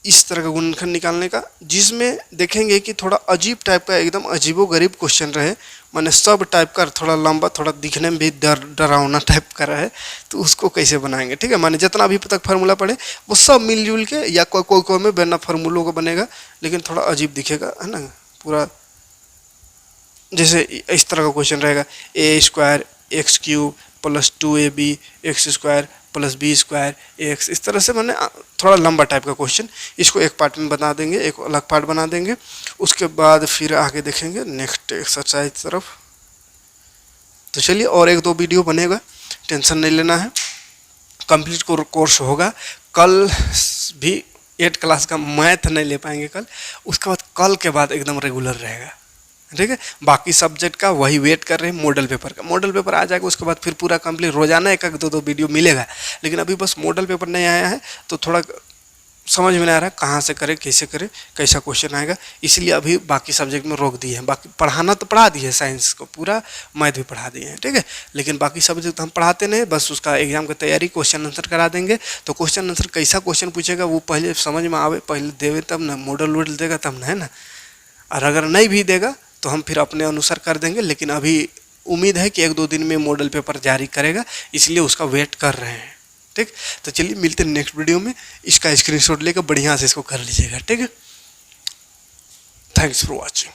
इस तरह का गुणनखंड निकालने का, जिसमें देखेंगे कि थोड़ा अजीब टाइप का एकदम अजीबो गरीब क्वेश्चन रहे, माने सब टाइप का, थोड़ा लंबा, थोड़ा दिखने में भी डरावना टाइप का रहे, तो उसको कैसे बनाएंगे, ठीक है। माने जितना अभी तक फार्मूला पढ़े वो सब मिलजुल के, या कोई में बिना फार्मूलों का बनेगा लेकिन थोड़ा अजीब दिखेगा, है ना, पूरा जैसे इस तरह का क्वेश्चन रहेगा, A square x cube plus 2ab x square plus B square x, इस तरह से मैंने थोड़ा लंबा टाइप का क्वेश्चन, इसको एक पार्ट में बना देंगे, एक अलग पार्ट बना देंगे, उसके बाद फिर आगे देखेंगे नेक्स्ट एक्सरसाइज तरफ। तो चलिए और 1-2 वीडियो बनेगा, टेंशन नहीं लेना है, कंप्लीट कोर्स होगा। कल भी 8 क्लास का मैथ नहीं ले पाएंगे कल, उसके बाद कल के बाद एकदम रेगुलर रहेगा, ठीक है। बाकी सब्जेक्ट का वही वेट कर रहे हैं, मॉडल पेपर का, मॉडल पेपर आ जाएगा उसके बाद फिर पूरा कंप्लीट, रोजाना 1-2 वीडियो मिलेगा, लेकिन अभी बस मॉडल पेपर नहीं आया है तो थोड़ा समझ में नहीं आ रहा है कहाँ से करे, कैसे करे, कैसा क्वेश्चन आएगा, इसलिए अभी बाकी सब्जेक्ट में रोक दिए हैं। बाकी पढ़ाना तो पढ़ा दिए, साइंस को पूरा, मैथ भी पढ़ा दिए हैं, ठीक है, लेकिन बाकी सब्जेक्ट हम पढ़ाते नहीं, बस उसका एग्जाम की तैयारी, क्वेश्चन आंसर करा देंगे। तो क्वेश्चन आंसर कैसा क्वेश्चन पूछेगा वो पहले समझ में आवे, पहले देवे तब ना, मॉडल वोडल देगा तब ना, है ना। और अगर नहीं भी देगा तो हम फिर अपने अनुसार कर देंगे, लेकिन अभी उम्मीद है कि 1-2 दिन में मॉडल पेपर जारी करेगा, इसलिए उसका वेट कर रहे हैं, ठीक। तो चलिए मिलते हैं नेक्स्ट वीडियो में, इसका स्क्रीनशॉट लेकर बढ़िया से इसको कर लीजिएगा, ठीक है। Thanks for watching.